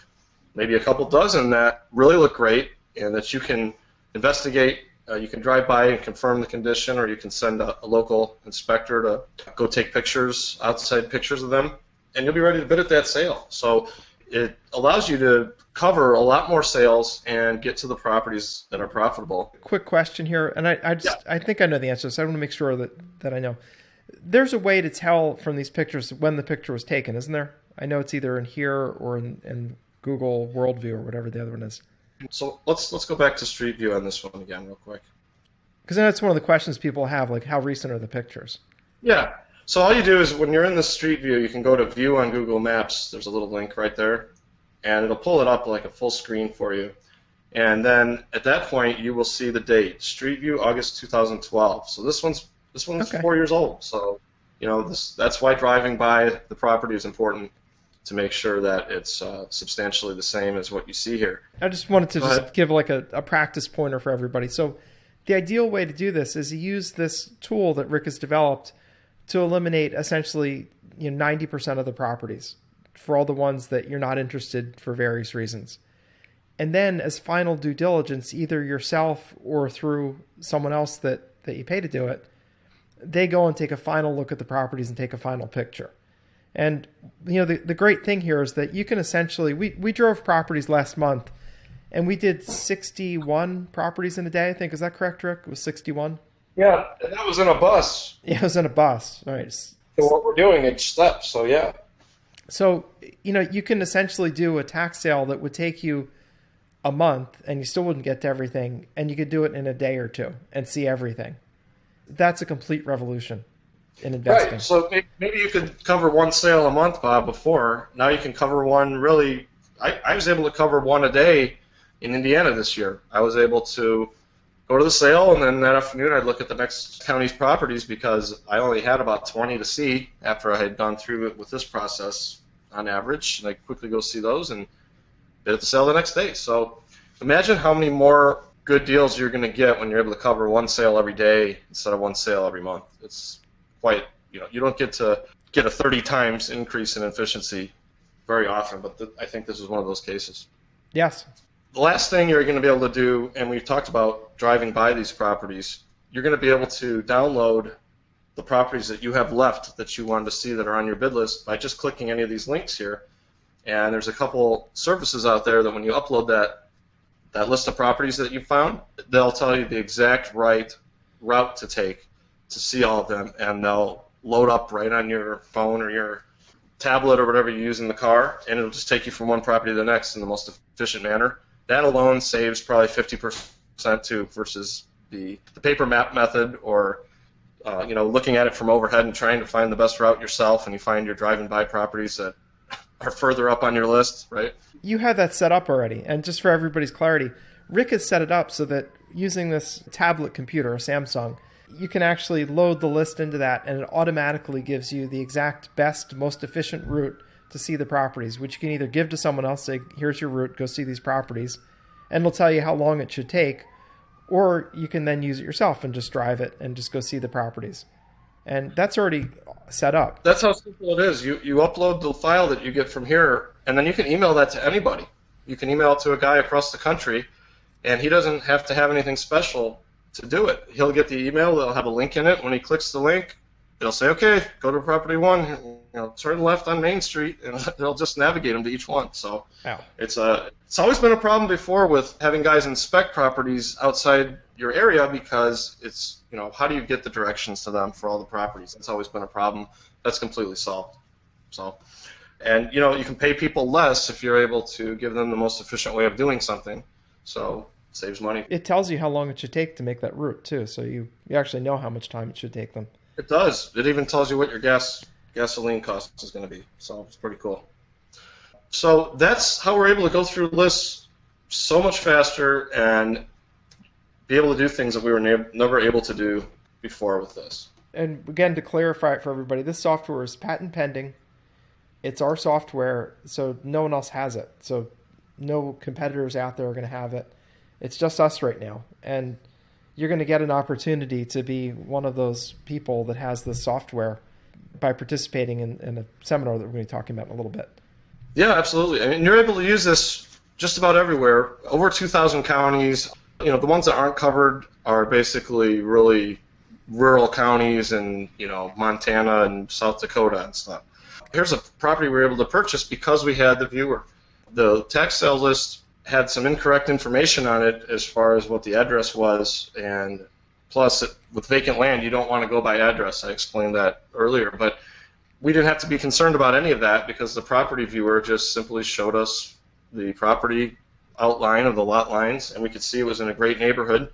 maybe a couple dozen that really look great and that you can investigate. You can drive by and confirm the condition, or you can send a local inspector to go take pictures, outside pictures of them, and you'll be ready to bid at that sale. So it allows you to cover a lot more sales and get to the properties that are profitable. Quick question here, and I think I know the answer, so I want to make sure that I know. There's a way to tell from these pictures when the picture was taken, isn't there? I know it's either in here or in Google World View or whatever the other one is. So let's go back to Street View on this one again real quick. Because that's one of the questions people have, like how recent are the pictures? Yeah. So all you do is when you're in the Street View, you can go to View on Google Maps. There's a little link right there, and it'll pull it up like a full screen for you. And then at that point, you will see the date, Street View, August 2012. So this one's okay. 4 years old. So that's why driving by the property is important, to make sure that it's substantially the same as what you see here. I just wanted to give like a practice pointer for everybody. So the ideal way to do this is to use this tool that Rick has developed to eliminate essentially 90% of the properties for all the ones that you're not interested for various reasons. And then as final due diligence, either yourself or through someone else that you pay to do it, they go and take a final look at the properties and take a final picture. And the great thing here is that you can essentially, we drove properties last month, and we did 61 properties in a day, I think. Is that correct, Rick? It was 61? Yeah, and that was in a bus. Yeah, it was in a bus. All right. So what we're doing each step, so yeah. So, you can essentially do a tax sale that would take you a month, and you still wouldn't get to everything, and you could do it in a day or two and see everything. That's a complete revolution in investing. Right. So maybe you could cover one sale a month, Bob, before. Now you can cover one really. I was able to cover one a day in Indiana this year. I was able to go to the sale, and then that afternoon I'd look at the next county's properties because I only had about 20 to see after I had gone through it with this process on average. And I'd quickly go see those and bid at the sale the next day. So imagine how many more good deals you're going to get when you're able to cover one sale every day instead of one sale every month. It's quite, you don't get to get a 30 times increase in efficiency very often, but I think this is one of those cases. Yes. The last thing you're going to be able to do, and we've talked about driving by these properties, you're going to be able to download the properties that you have left that you wanted to see that are on your bid list by just clicking any of these links here. And there's a couple services out there that when you upload that list of properties that you found, they'll tell you the exact right route to take to see all of them, and they'll load up right on your phone or your tablet or whatever you use in the car, and it'll just take you from one property to the next in the most efficient manner. That alone saves probably 50% too versus the paper map method or looking at it from overhead and trying to find the best route yourself, and you find you're driving by properties that are further up on your list, right? You have that set up already, and just for everybody's clarity, Rick has set it up so that using this tablet computer, a Samsung, you can actually load the list into that, and it automatically gives you the exact best, most efficient route to see the properties, which you can either give to someone else, say, here's your route, go see these properties, and it'll tell you how long it should take, or you can then use it yourself and just drive it and just go see the properties. And that's already set up. That's how simple it is. You upload the file that you get from here, and then you can email that to anybody. You can email it to a guy across the country, and he doesn't have to have anything special to do it. He'll get the email. They'll have a link in it. When he clicks the link, it'll say, okay, go to property one, turn left on Main Street, and they'll just navigate them to each one. So it's always been a problem before with having guys inspect properties outside your area because it's, how do you get the directions to them for all the properties? It's always been a problem. That's completely solved. So, and you can pay people less if you're able to give them the most efficient way of doing something. So it saves money. It tells you how long it should take to make that route too, so you actually know how much time it should take them. It does. It even tells you what your gasoline cost is going to be. So it's pretty cool. So that's how we're able to go through lists so much faster and be able to do things that we were never able to do before with this. And again, to clarify it for everybody, this software is patent pending. It's our software, so no one else has it. So No competitors out there are going to have it. It's just us right now. And you're going to get an opportunity to be one of those people that has the software by participating in a seminar that we're going to be talking about in a little bit. Yeah, absolutely. I mean, you're able to use this just about everywhere. Over 2,000 counties. The ones that aren't covered are basically really rural counties in, Montana and South Dakota and stuff. Here's a property we were able to purchase because we had the viewer. The tax sale list had some incorrect information on it as far as what the address was, and plus with vacant land you don't want to go by address. I explained that earlier, but we didn't have to be concerned about any of that because the property viewer just simply showed us the property outline of the lot lines, and we could see it was in a great neighborhood,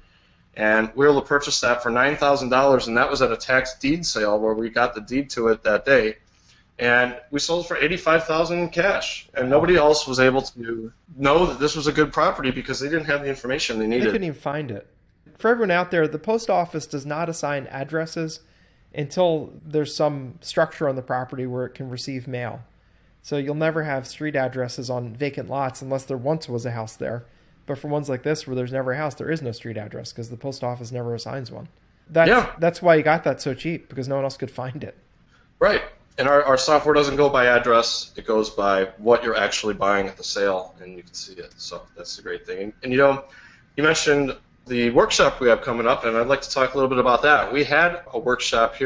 and we were able to purchase that for $9,000, and that was at a tax deed sale where we got the deed to it that day. And we sold it for $85,000 in cash, and nobody else was able to know that this was a good property because they didn't have the information they needed. They couldn't even find it. For everyone out there, the post office does not assign addresses until there's some structure on the property where it can receive mail. So you'll never have street addresses on vacant lots unless there once was a house there. But for ones like this where there's never a house, there is no street address because the post office never assigns one. That's why you got that so cheap, because no one else could find it. Right. And our software doesn't go by address. It goes by what you're actually buying at the sale, and you can see it. So that's the great thing. And you mentioned the workshop we have coming up, and I'd like to talk a little bit about that. We had a workshop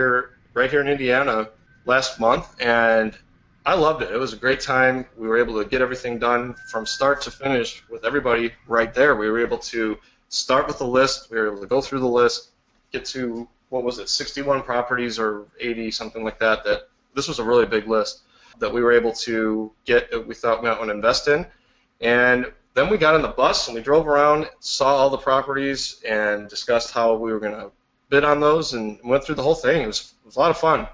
right here in Indiana last month, and I loved it. It was a great time. We were able to get everything done from start to finish with everybody right there. We were able to start with the list. We were able to go through the list, get to, 61 properties or 80, something like that. This was a really big list that we were able to get that we thought we might want to invest in. And then we got on the bus and we drove around, saw all the properties, and discussed how we were going to bid on those, and went through the whole thing. It was a lot of fun.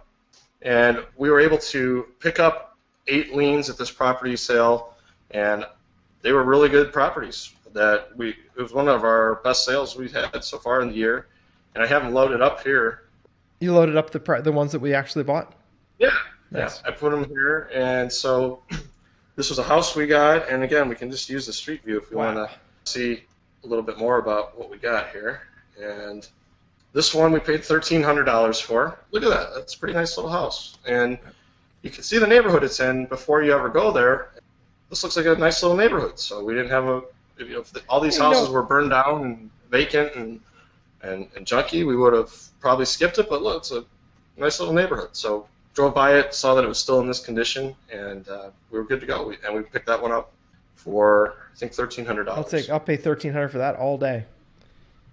And we were able to pick up 8 liens at this property sale, and they were really good properties. It was one of our best sales we've had so far in the year. And I have them loaded up here. You loaded up the ones that we actually bought? Yeah, nice. Yeah, I put them here, and so this was a house we got, and again, we can just use the street view if you want to see a little bit more about what we got here. And this one we paid $1,300 for. Look at that. That's a pretty nice little house. And you can see the neighborhood it's in before you ever go there. This looks like a nice little neighborhood. So we didn't have if all these houses were burned down and vacant and junky, we would have probably skipped it, but look, it's a nice little neighborhood. So drove by it, saw that it was still in this condition, and we were good to go. We picked that one up for, I think, $1,300. I'll pay $1,300 for that all day.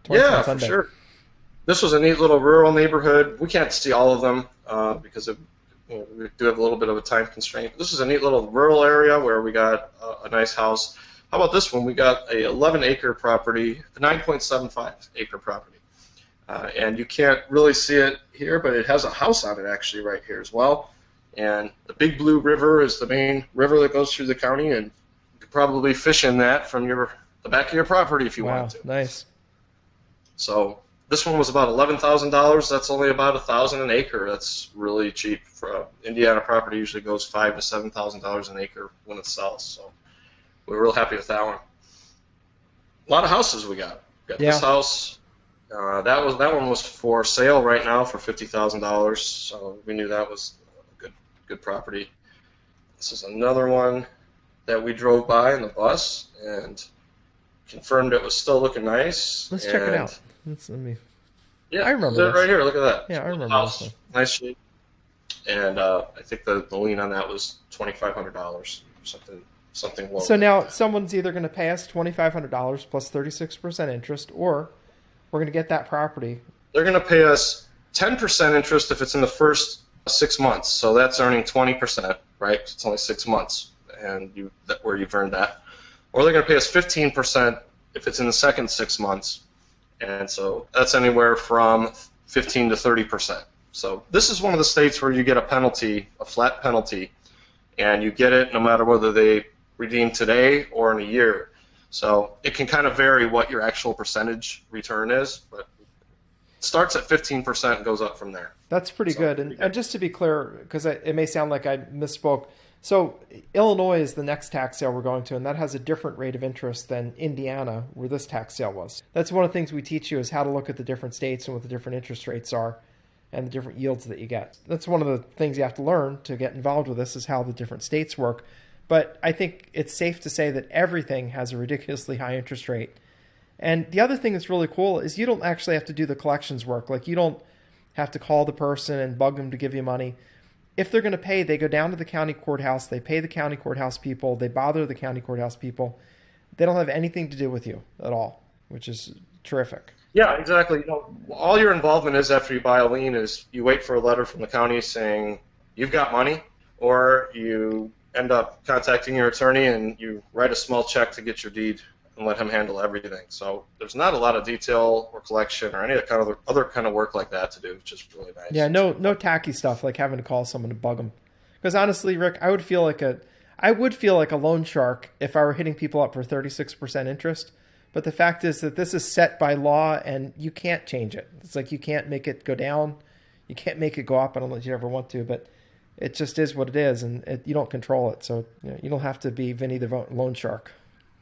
Yeah, for sure. This was a neat little rural neighborhood. We can't see all of them because we do have a little bit of a time constraint. This is a neat little rural area where we got a nice house. How about this one? We got a 11-acre property, a 9.75 acre property. And you can't really see it here, but it has a house on it actually right here as well. And the Big Blue River is the main river that goes through the county, and you could probably fish in that from the back of your property if you wanted to. Nice. So this one was about $11,000. That's only about $1,000 an acre. That's really cheap. For Indiana property usually goes $5,000 to $7,000 an acre when it sells. So we're real happy with that one. A lot of houses we got. We got this house. That one was for sale right now for $50,000, so we knew that was a good property. This is another one that we drove by in the bus and confirmed it was still looking nice. Let's check it out. Yeah, I remember this. Right here. Look at that. Yeah, I remember house, this one. Nice shape. And I think the lien on that was $2,500, something low. So now someone's either going to pay us $2,500 plus 36% interest, or we're going to get that property. They're going to pay us 10% interest if it's in the first 6 months. So that's earning 20%, right? It's only 6 months, and where you've earned that. Or they're going to pay us 15% if it's in the second 6 months, and so that's anywhere from 15 to 30%. So this is one of the states where you get a penalty, a flat penalty, and you get it no matter whether they redeem today or in a year. So it can kind of vary what your actual percentage return is, but it starts at 15% and goes up from there. That's pretty good. And just to be clear, because it may sound like I misspoke, So Illinois is the next tax sale we're going to, and that has a different rate of interest than Indiana, where this tax sale was. That's one of the things we teach you, is how to look at the different states and what the different interest rates are and the different yields that you get. That's one of the things you have to learn to get involved with this, is how the different states work. But I think it's safe to say that everything has a ridiculously high interest rate. And the other thing that's really cool is you don't actually have to do the collections work. Like, you don't have to call the person and bug them to give you money. If they're going to pay, they go down to the county courthouse, they pay the county courthouse people, they bother the county courthouse people. They don't have anything to do with you at all, which is terrific. Yeah, exactly. You know, all your involvement is, after you buy a lien, is you wait for a letter from the county saying you've got money, or you end up contacting your attorney and you write a small check to get your deed and let him handle everything. So there's not a lot of detail or collection or any other kind of work like that to do, which is really nice. Yeah, no tacky stuff like having to call someone to bug them. Because honestly, Rick, I would feel like a loan shark if I were hitting people up for 36% interest. But the fact is that this is set by law and you can't change it. It's like you can't make it go down. You can't make it go up. I don't know if you ever want to, but it just is what it is, and you don't control it. So you don't have to be Vinny the loan shark.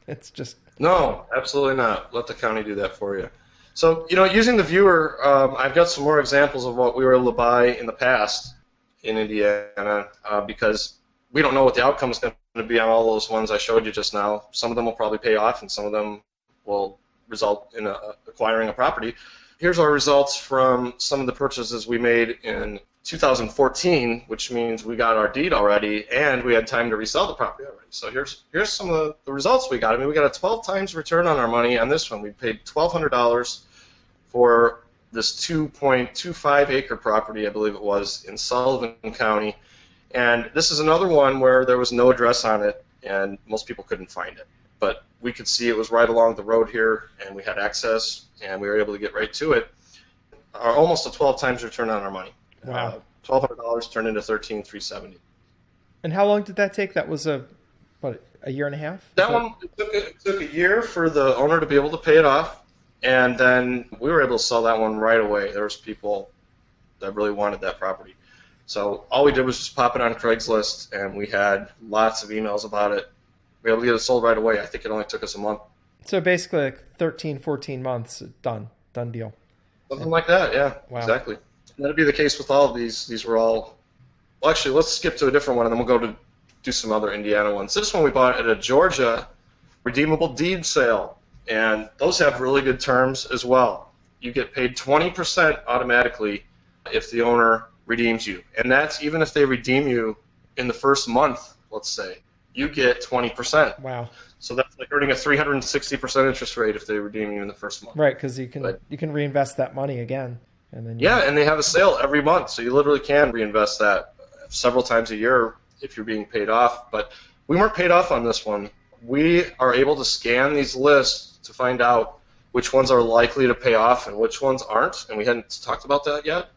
It's just... No, absolutely not. Let the county do that for you. So, using the viewer, I've got some more examples of what we were able to buy in the past in Indiana, because we don't know what the outcome is going to be on all those ones I showed you just now. Some of them will probably pay off, and some of them will result in acquiring a property. Here's our results from some of the purchases we made in 2014, which means we got our deed already and we had time to resell the property already. So here's some of the results we got. I mean, we got a 12 times return on our money on this one. We paid $1,200 for this 2.25 acre property, I believe it was, in Sullivan County. And this is another one where there was no address on it and most people couldn't find it. But we could see it was right along the road here, and we had access, and we were able to get right to it. Almost a 12 times return on our money. Wow. $1,200 turned into $13,370. And how long did that take? That was a year and a half? That one, it took a year for the owner to be able to pay it off, and then we were able to sell that one right away. There was people that really wanted that property. So all we did was just pop it on Craigslist, and we had lots of emails about it. We were able to get it sold right away. I think it only took us a month. So basically like 13, 14 months, done deal. Something like that, yeah, wow. Exactly. And that'd be the case with all of these. These were all... Well, actually, let's skip to a different one, and then we'll go to do some other Indiana ones. This one we bought at a Georgia redeemable deed sale, and those have really good terms as well. You get paid 20% automatically if the owner redeems you, and that's even if they redeem you in the first month, let's say. You get 20%. Wow. So that's like earning a 360% interest rate if they redeem you in the first month. Right, because you can reinvest that money again. And then and they have a sale every month, so you literally can reinvest that several times a year if you're being paid off. But we weren't paid off on this one. We are able to scan these lists to find out which ones are likely to pay off and which ones aren't, and we hadn't talked about that yet.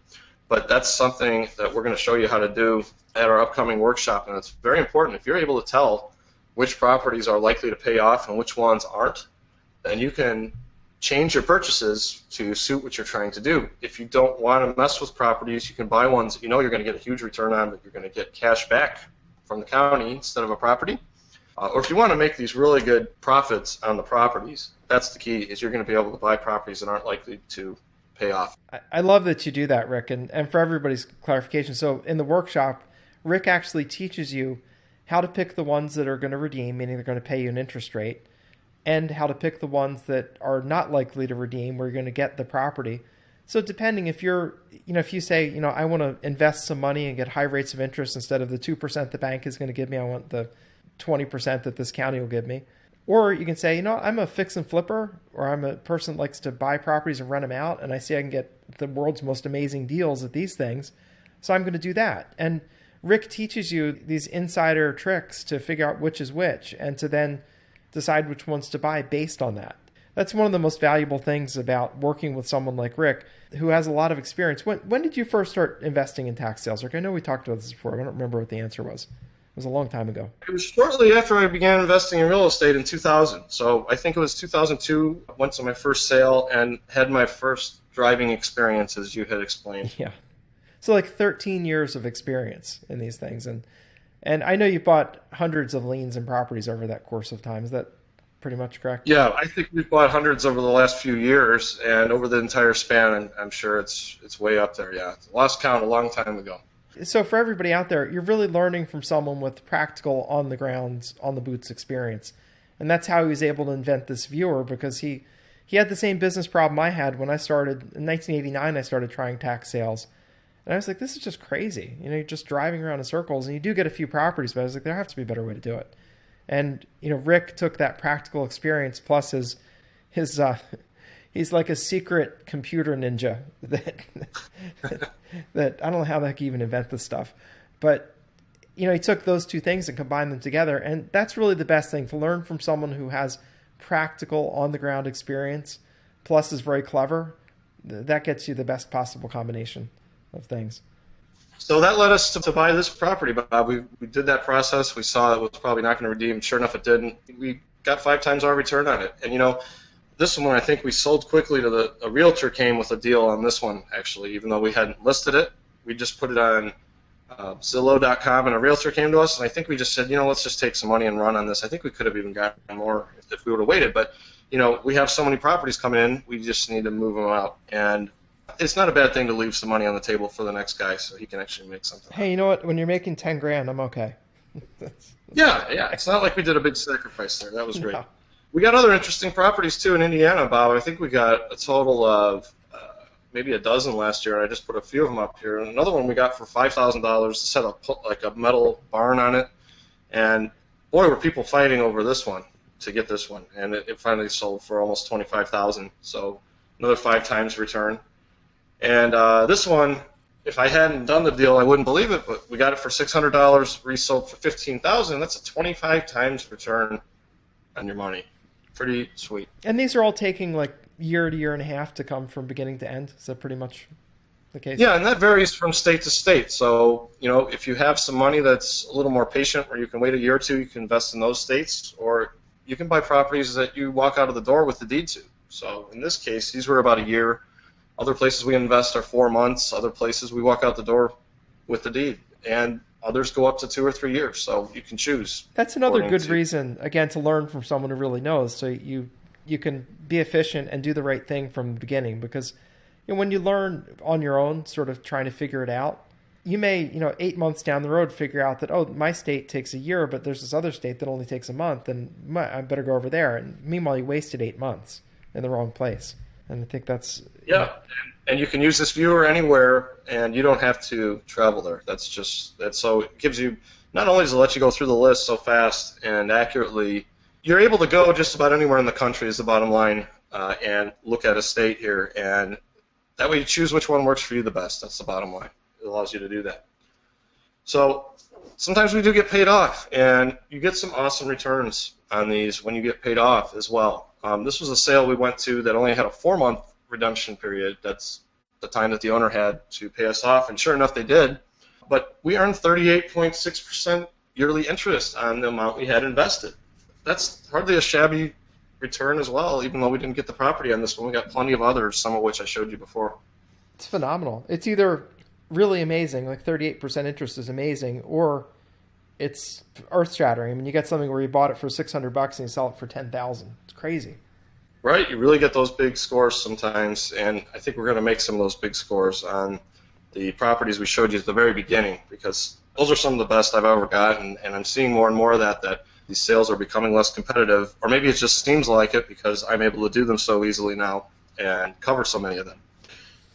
But that's something that we're going to show you how to do at our upcoming workshop, and it's very important. If you're able to tell which properties are likely to pay off and which ones aren't, then you can change your purchases to suit what you're trying to do. If you don't want to mess with properties, you can buy ones that you know you're going to get a huge return on, but you're going to get cash back from the county instead of a property. Or if you want to make these really good profits on the properties, that's the key, is you're going to be able to buy properties that aren't likely to pay off. I love that you do that, Rick. And for everybody's clarification, so in the workshop, Rick actually teaches you how to pick the ones that are going to redeem, meaning they're going to pay you an interest rate, and how to pick the ones that are not likely to redeem, where you're going to get the property. So depending, if you say, I want to invest some money and get high rates of interest instead of the 2% the bank is going to give me, I want the 20% that this county will give me. Or you can say, I'm a fix and flipper, or I'm a person that likes to buy properties and rent them out, and I see I can get the world's most amazing deals at these things, so I'm going to do that. And Rick teaches you these insider tricks to figure out which is which, and to then decide which ones to buy based on that. That's one of the most valuable things about working with someone like Rick, who has a lot of experience. When did you first start investing in tax sales, Rick? I know we talked about this before. I don't remember what the answer was. It was a long time ago. It was shortly after I began investing in real estate in 2000. So I think it was 2002. I went to my first sale and had my first driving experience, as you had explained. Yeah. So like 13 years of experience in these things. And And I know you bought hundreds of liens and properties over that course of time. Is that pretty much correct? Yeah, I think we've bought hundreds over the last few years, and over the entire span, and I'm sure it's way up there. Yeah, lost count a long time ago. So for everybody out there, you're really learning from someone with practical, on the ground, on the boots experience. And that's how he was able to invent this viewer, because he had the same business problem I had when I started. In 1989, I started trying tax sales. And I was like, this is just crazy. You know, you're just driving around in circles, and you do get a few properties, but I was like, there has to be a better way to do it. And, you know, Rick took that practical experience plus his he's like a secret computer ninja that I don't know how the heck he even invent this stuff. But, you know, he took those two things and combined them together. And that's really the best thing, to learn from someone who has practical, on-the-ground experience, plus is very clever. That gets you the best possible combination of things. So that led us to buy this property, Bob. We did that process. We saw it was probably not going to redeem. Sure enough, it didn't. We got 5 times our return on it. And, you know, this one I think we sold quickly to a realtor came with a deal on this one, actually, even though we hadn't listed it. We just put it on Zillow.com, and a realtor came to us, and I think we just said, you know, let's just take some money and run on this. I think we could have even gotten more if we would have waited. But, you know, we have so many properties coming in, we just need to move them out. And it's not a bad thing to leave some money on the table for the next guy so he can actually make something. Hey, you know what? When you're making 10 grand, I'm okay. Yeah. It's not like we did a big sacrifice there. That was great. No. We got other interesting properties, too, in Indiana, Bob. I think we got a total of maybe a dozen last year, and I just put a few of them up here. And another one we got for $5,000, set up like a metal barn on it. And, boy, were people fighting over this one to get this one. And it finally sold for almost $25,000, so another 5 times return. And this one, if I hadn't done the deal, I wouldn't believe it, but we got it for $600, resold for $15,000. That's a 25 times return on your money. Pretty sweet. And these are all taking like year to year and a half to come from beginning to end. Is that pretty much the case? Yeah, and that varies from state to state. So, you know, if you have some money that's a little more patient, where you can wait a year or two, you can invest in those states, or you can buy properties that you walk out of the door with the deed to. So in this case, these were about a year. Other places we invest are 4 months. Other places we walk out the door with the deed. And others go up to 2 or 3 years. So you can choose. That's another good reason, again, to learn from someone who really knows. So you can be efficient and do the right thing from the beginning. Because, you know, when you learn on your own, sort of trying to figure it out, you may, 8 months down the road, figure out that, oh, my state takes a year, but there's this other state that only takes a month, and I better go over there. And meanwhile, you wasted 8 months in the wrong place. And I think that's... Yeah, and you can use this viewer anywhere, and you don't have to travel there. So it gives you, not only does it let you go through the list so fast and accurately, you're able to go just about anywhere in the country is the bottom line, and look at a state here, and that way you choose which one works for you the best. That's the bottom line. It allows you to do that. So sometimes we do get paid off, and you get some awesome returns on these when you get paid off as well. This was a sale we went to that only had a 4-month redemption period. That's the time that the owner had to pay us off, and sure enough, they did. But we earned 38.6% yearly interest on the amount we had invested. That's hardly a shabby return as well, even though we didn't get the property on this one. We got plenty of others, some of which I showed you before. It's phenomenal. It's either really amazing, like 38% interest is amazing, or it's earth-shattering. I mean, you get something where you bought it for $600 and you sell it for $10,000. It's crazy. Right, you really get those big scores sometimes, and I think we're going to make some of those big scores on the properties we showed you at the very beginning, because those are some of the best I've ever gotten, and I'm seeing more and more of that these sales are becoming less competitive, or maybe it just seems like it because I'm able to do them so easily now and cover so many of them.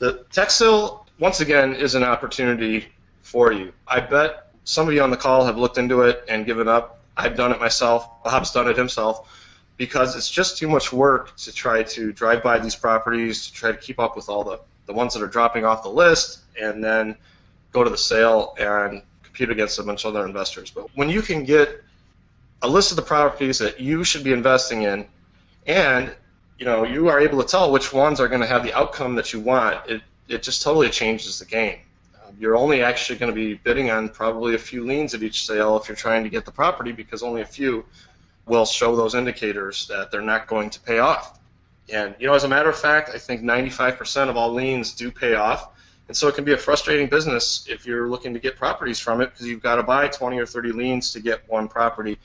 The tax sale, once again, is an opportunity for you. I bet some of you on the call have looked into it and given up. I've done it myself. Bob's done it himself, because it's just too much work to try to drive by these properties, to try to keep up with all the ones that are dropping off the list, and then go to the sale and compete against a bunch of other investors. But when you can get a list of the properties that you should be investing in, and you are able to tell which ones are going to have the outcome that you want, it just totally changes the game. You're only actually going to be bidding on probably a few liens at each sale if you're trying to get the property, because only a few will show those indicators that they're not going to pay off. And, as a matter of fact, I think 95% of all liens do pay off. And so it can be a frustrating business if you're looking to get properties from it because you've got to buy 20 or 30 liens to get one property.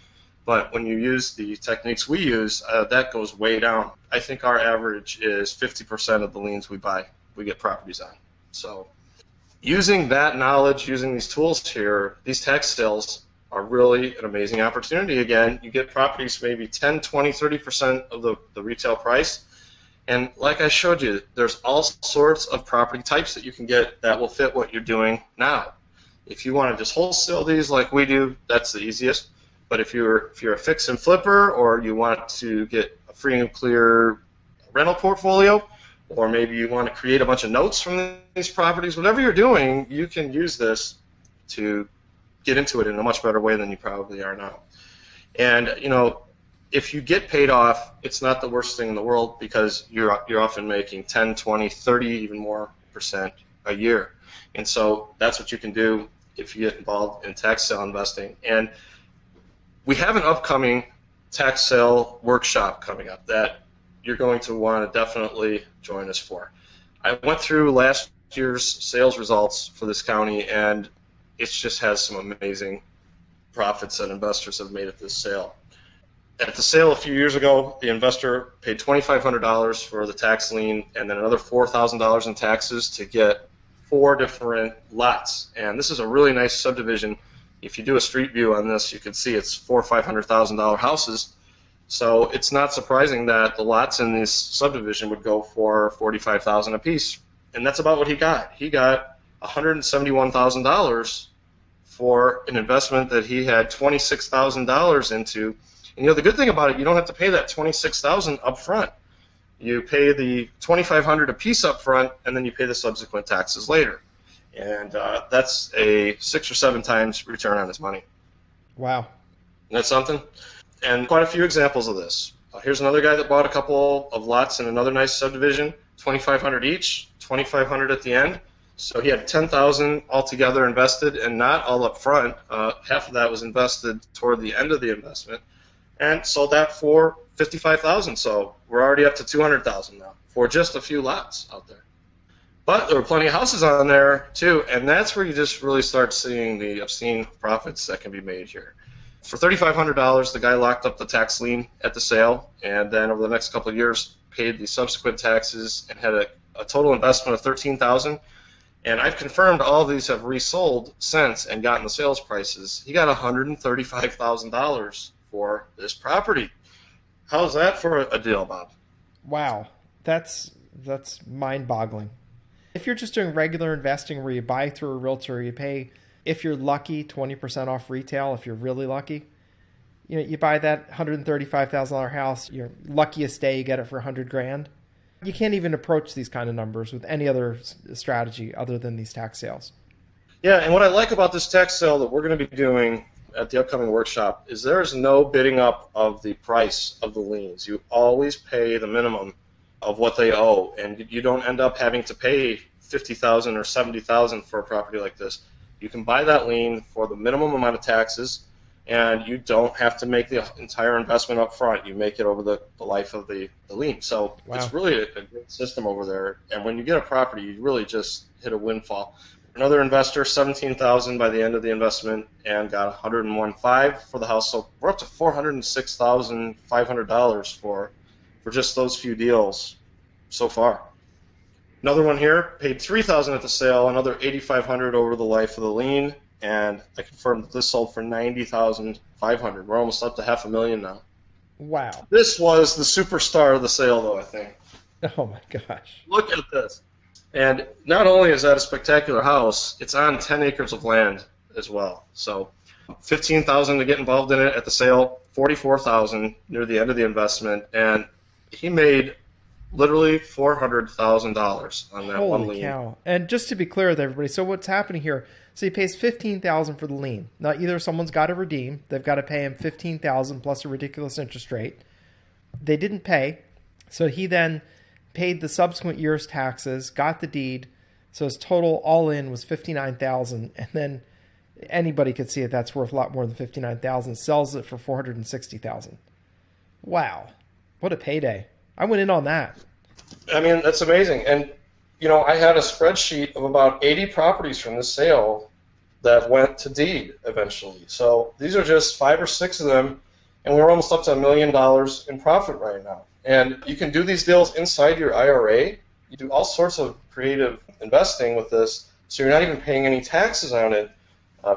But when you use the techniques we use, that goes way down. I think our average is 50% of the liens we buy, we get properties on. So using that knowledge, using these tools here, these tax sales are really an amazing opportunity. Again, you get properties maybe 10, 20, 30% of the retail price. And like I showed you, there's all sorts of property types that you can get that will fit what you're doing now. If you want to just wholesale these like we do, that's the easiest. But if you're a fix and flipper, or you want to get a free and clear rental portfolio, or maybe you want to create a bunch of notes from these properties, whatever you're doing, you can use this to get into it in a much better way than you probably are now. And if you get paid off, it's not the worst thing in the world because you're often making 10, 20, 30, even more % a year. And so that's what you can do if you get involved in tax sale investing. And we have an upcoming tax sale workshop coming up that you're going to want to definitely join us for. I went through last year's sales results for this county, and it just has some amazing profits that investors have made at this sale. At the sale a few years ago, the investor paid $2,500 for the tax lien and then another $4,000 in taxes to get 4 different lots. And this is a really nice subdivision. If you do a street view on this, you can see it's $400,000 or $500,000 houses. So it's not surprising that the lots in this subdivision would go for $45,000 a piece. And that's about what he got. He got $171,000 for an investment that he had $26,000 into. And the good thing about it, you don't have to pay that $26,000 up front. You pay the $2,500 a piece up front, and then you pay the subsequent taxes later. And that's a 6 or 7 times return on his money. Wow. Isn't that something? And quite a few examples of this. Here's another guy that bought a couple of lots in another nice subdivision, $2,500 each, $2,500 at the end. So he had $10,000 altogether invested, and not all up front. Half of that was invested toward the end of the investment, and sold that for $55,000. So we're already up to $200,000 now for just a few lots out there. But there were plenty of houses on there too, and that's where you just really start seeing the obscene profits that can be made here. For $3,500, the guy locked up the tax lien at the sale, and then over the next couple of years paid the subsequent taxes and had a total investment of $13,000. And I've confirmed all of these have resold since and gotten the sales prices. He got $135,000 for this property. How's that for a deal, Bob? Wow, that's mind-boggling. If you're just doing regular investing where you buy through a realtor, you pay, if you're lucky, 20% off retail. If you're really lucky, you buy that $135,000 house. Your luckiest day, you get it for $100,000. You can't even approach these kind of numbers with any other strategy other than these tax sales. Yeah, and what I like about this tax sale that we're going to be doing at the upcoming workshop is there is no bidding up of the price of the liens. You always pay the minimum of what they owe, and you don't end up having to pay $50,000 or $70,000 for a property like this. You can buy that lien for the minimum amount of taxes, and you don't have to make the entire investment up front. You make it over the life of the lien. So wow. It's really a great system over there. And when you get a property, you really just hit a windfall. Another investor, $17,000 by the end of the investment, and got $101,500 for the house. So we're up to $406,500 for just those few deals so far. Another one here paid $3,000 at the sale, another $8,500 over the life of the lien, and I confirmed that this sold for $90,500. We're almost up to $500,000 now. Wow. This was the superstar of the sale, though, I think. Oh my gosh. Look at this. And not only is that a spectacular house, it's on 10 acres of land as well. So $15,000 to get involved in it at the sale, $44,000 near the end of the investment, and he made literally $400,000 on that one lien. Holy cow. And just to be clear with everybody, so what's happening here, so he pays $15,000 for the lien. Now, either someone's got to redeem, they've got to pay him $15,000 plus a ridiculous interest rate. They didn't pay, so he then paid the subsequent year's taxes, got the deed, so his total all in was $59,000, and then anybody could see it, that's worth a lot more than $59,000, sells it for $460,000. Wow. What a payday. I went in on that. I mean, that's amazing. And, I had a spreadsheet of about 80 properties from this sale that went to deed eventually. So these are just 5 or 6 of them, and we're almost up to $1 million in profit right now. And you can do these deals inside your IRA. You do all sorts of creative investing with this, so you're not even paying any taxes on it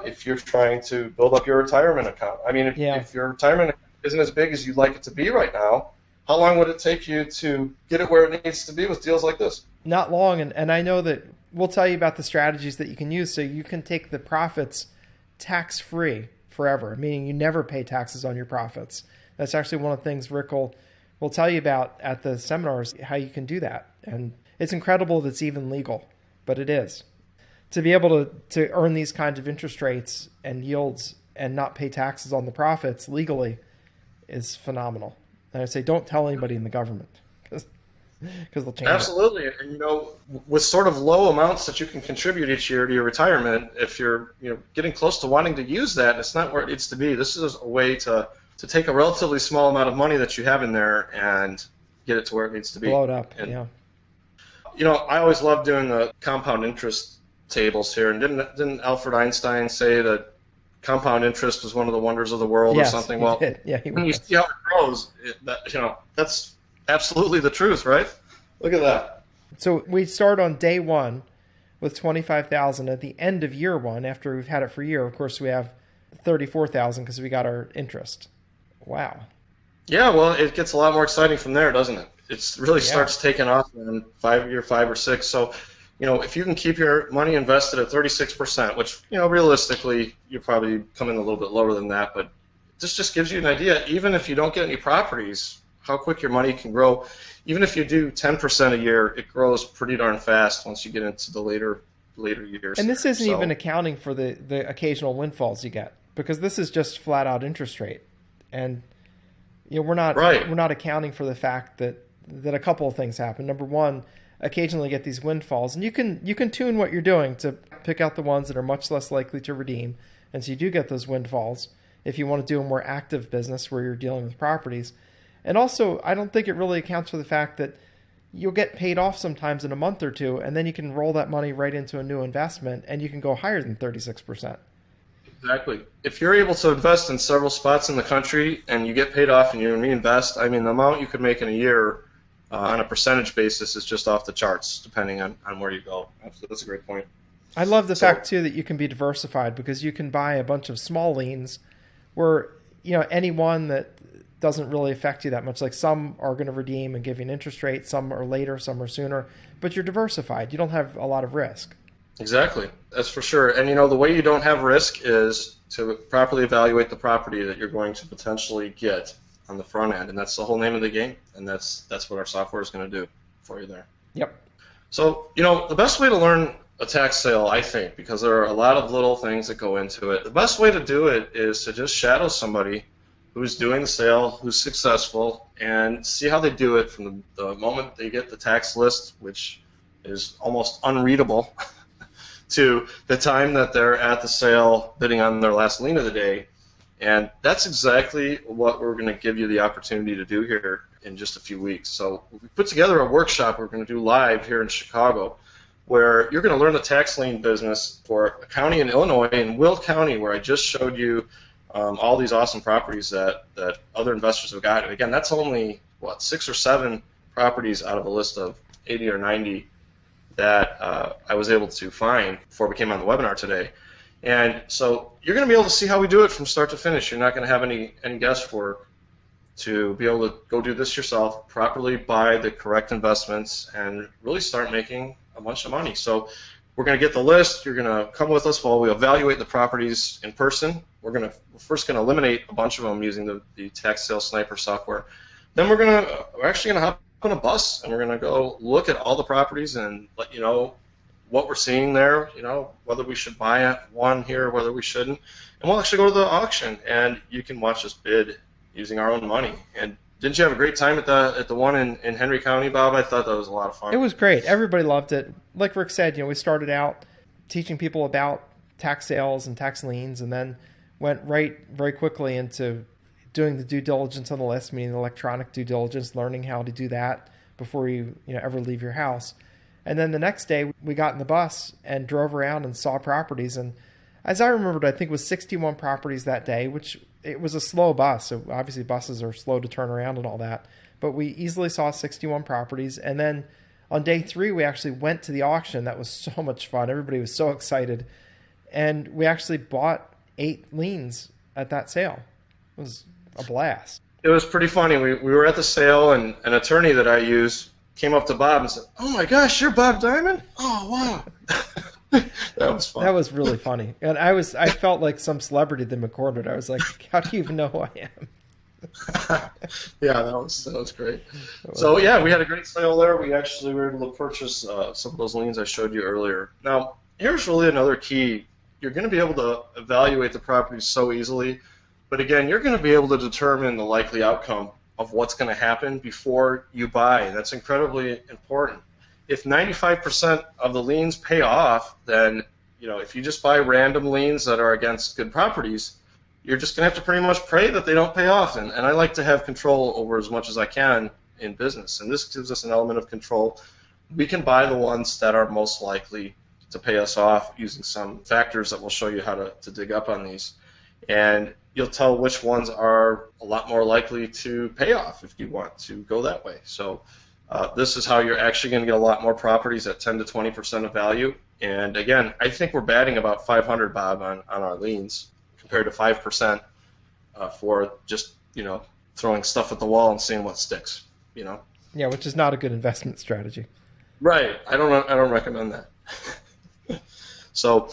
if you're trying to build up your retirement account. I mean, if your retirement account isn't as big as you'd like it to be right now, how long would it take you to get it where it needs to be with deals like this? Not long, and I know that we'll tell you about the strategies that you can use so you can take the profits tax-free forever, meaning you never pay taxes on your profits. That's actually one of the things Rick will tell you about at the seminars, how you can do that. And it's incredible that it's even legal, but it is. To be able to earn these kinds of interest rates and yields and not pay taxes on the profits legally is phenomenal. And I say, don't tell anybody in the government because they'll change Absolutely. it. And, with sort of low amounts that you can contribute each year to your retirement, if you're getting close to wanting to use that and it's not where it needs to be, this is a way to take a relatively small amount of money that you have in there and get it to where it needs to be. Blow it up, and, yeah. I always love doing the compound interest tables here. And didn't Albert Einstein say that compound interest was one of the wonders of the world or something? Well, yeah, when you see how it grows, that's absolutely the truth, right? Look at that. So we start on day one with $25,000. At the end of year one, after we've had it for a year, of course, we have $34,000 because we got our interest. Wow. Yeah, well, it gets a lot more exciting from there, doesn't it? It really starts taking off in year 5 or 6. So, if you can keep your money invested at 36%, which, realistically, you probably come in a little bit lower than that, but this just gives you an idea, even if you don't get any properties, how quick your money can grow. Even if you do 10% a year, it grows pretty darn fast once you get into the later years. And this isn't even accounting for the occasional windfalls you get, because this is just flat out interest rate. And we're not accounting for the fact that a couple of things happen. Number one, occasionally get these windfalls, and you can tune what you're doing to pick out the ones that are much less likely to redeem, and so you do get those windfalls if you want to do a more active business where you're dealing with properties. And also, I don't think it really accounts for the fact that you'll get paid off sometimes in a month or two, and then you can roll that money right into a new investment, and you can go higher than 36%. Exactly. If you're able to invest in several spots in the country and you get paid off and you reinvest, the amount you could make in a year on a percentage basis is just off the charts, depending on where you go. That's a great point. I love the fact, too, that you can be diversified because you can buy a bunch of small liens where, any one that doesn't really affect you that much. Like some are going to redeem and give you an interest rate, some are later, some are sooner, but you're diversified. You don't have a lot of risk. Exactly. That's for sure. And, the way you don't have risk is to properly evaluate the property that you're going to potentially get on the front end. And that's the whole name of the game. And that's what our software is going to do for you there. Yep. So, the best way to learn a tax sale, I think, because there are a lot of little things that go into it, the best way to do it is to just shadow somebody who's doing the sale, who's successful, and see how they do it from the moment they get the tax list, which is almost unreadable, to the time that they're at the sale bidding on their last lien of the day. And that's exactly what we're going to give you the opportunity to do here in just a few weeks. So we put together a workshop we're going to do live here in Chicago, where you're going to learn the tax lien business for a county in Illinois, in Will County, where I just showed you all these awesome properties that other investors have got. And again, that's only, 6 or 7 properties out of a list of 80 or 90 that I was able to find before we came on the webinar today. And so you're going to be able to see how we do it from start to finish. You're not going to have any guesswork to be able to go do this yourself, properly buy the correct investments, and really start making a bunch of money. So we're going to get the list. You're going to come with us while we evaluate the properties in person. We're first going to eliminate a bunch of them using the Tax Sale Sniper software. Then we're actually going to hop on a bus, and we're going to go look at all the properties and let you know what we're seeing there, whether we should buy one here, whether we shouldn't. And we'll actually go to the auction, and you can watch us bid using our own money. And didn't you have a great time at the one in Henry County, Bob? I thought that was a lot of fun. It was great. Everybody loved it. Like Rick said, we started out teaching people about tax sales and tax liens, and then went very quickly into doing the due diligence on the list, meaning electronic due diligence, learning how to do that before you ever leave your house. And then the next day, we got in the bus and drove around and saw properties. And as I remembered, I think it was 61 properties that day, which it was a slow bus. So obviously buses are slow to turn around and all that. But we easily saw 61 properties. And then on day 3, we actually went to the auction. That was so much fun. Everybody was so excited. And we actually bought 8 liens at that sale. It was a blast. It was pretty funny. We were at the sale, and an attorney that I use came up to Bob and said, "Oh my gosh, you're Bob Diamond? Oh wow." That was fun. That was really funny. And I felt like some celebrity at the McCormick. I was like, how do you even know who I am? Yeah, that was great. So yeah, we had a great sale there. We actually were able to purchase some of those liens I showed you earlier. Now, here's really another key. You're going to be able to evaluate the property so easily, but again, you're going to be able to determine the likely outcome of what's going to happen before you buy. And that's incredibly important. If 95% of the liens pay off, then if you just buy random liens that are against good properties, you're just going to have to pretty much pray that they don't pay off. And I like to have control over as much as I can in business. And this gives us an element of control. We can buy the ones that are most likely to pay us off using some factors that we'll show you how to dig up on these. And you'll tell which ones are a lot more likely to pay off if you want to go that way. So this is how you're actually going to get a lot more properties at 10 to 20% of value. And again, I think we're batting about 500, Bob, on our liens compared to 5% for just throwing stuff at the wall and seeing what sticks. Yeah, which is not a good investment strategy. Right. I don't recommend that. So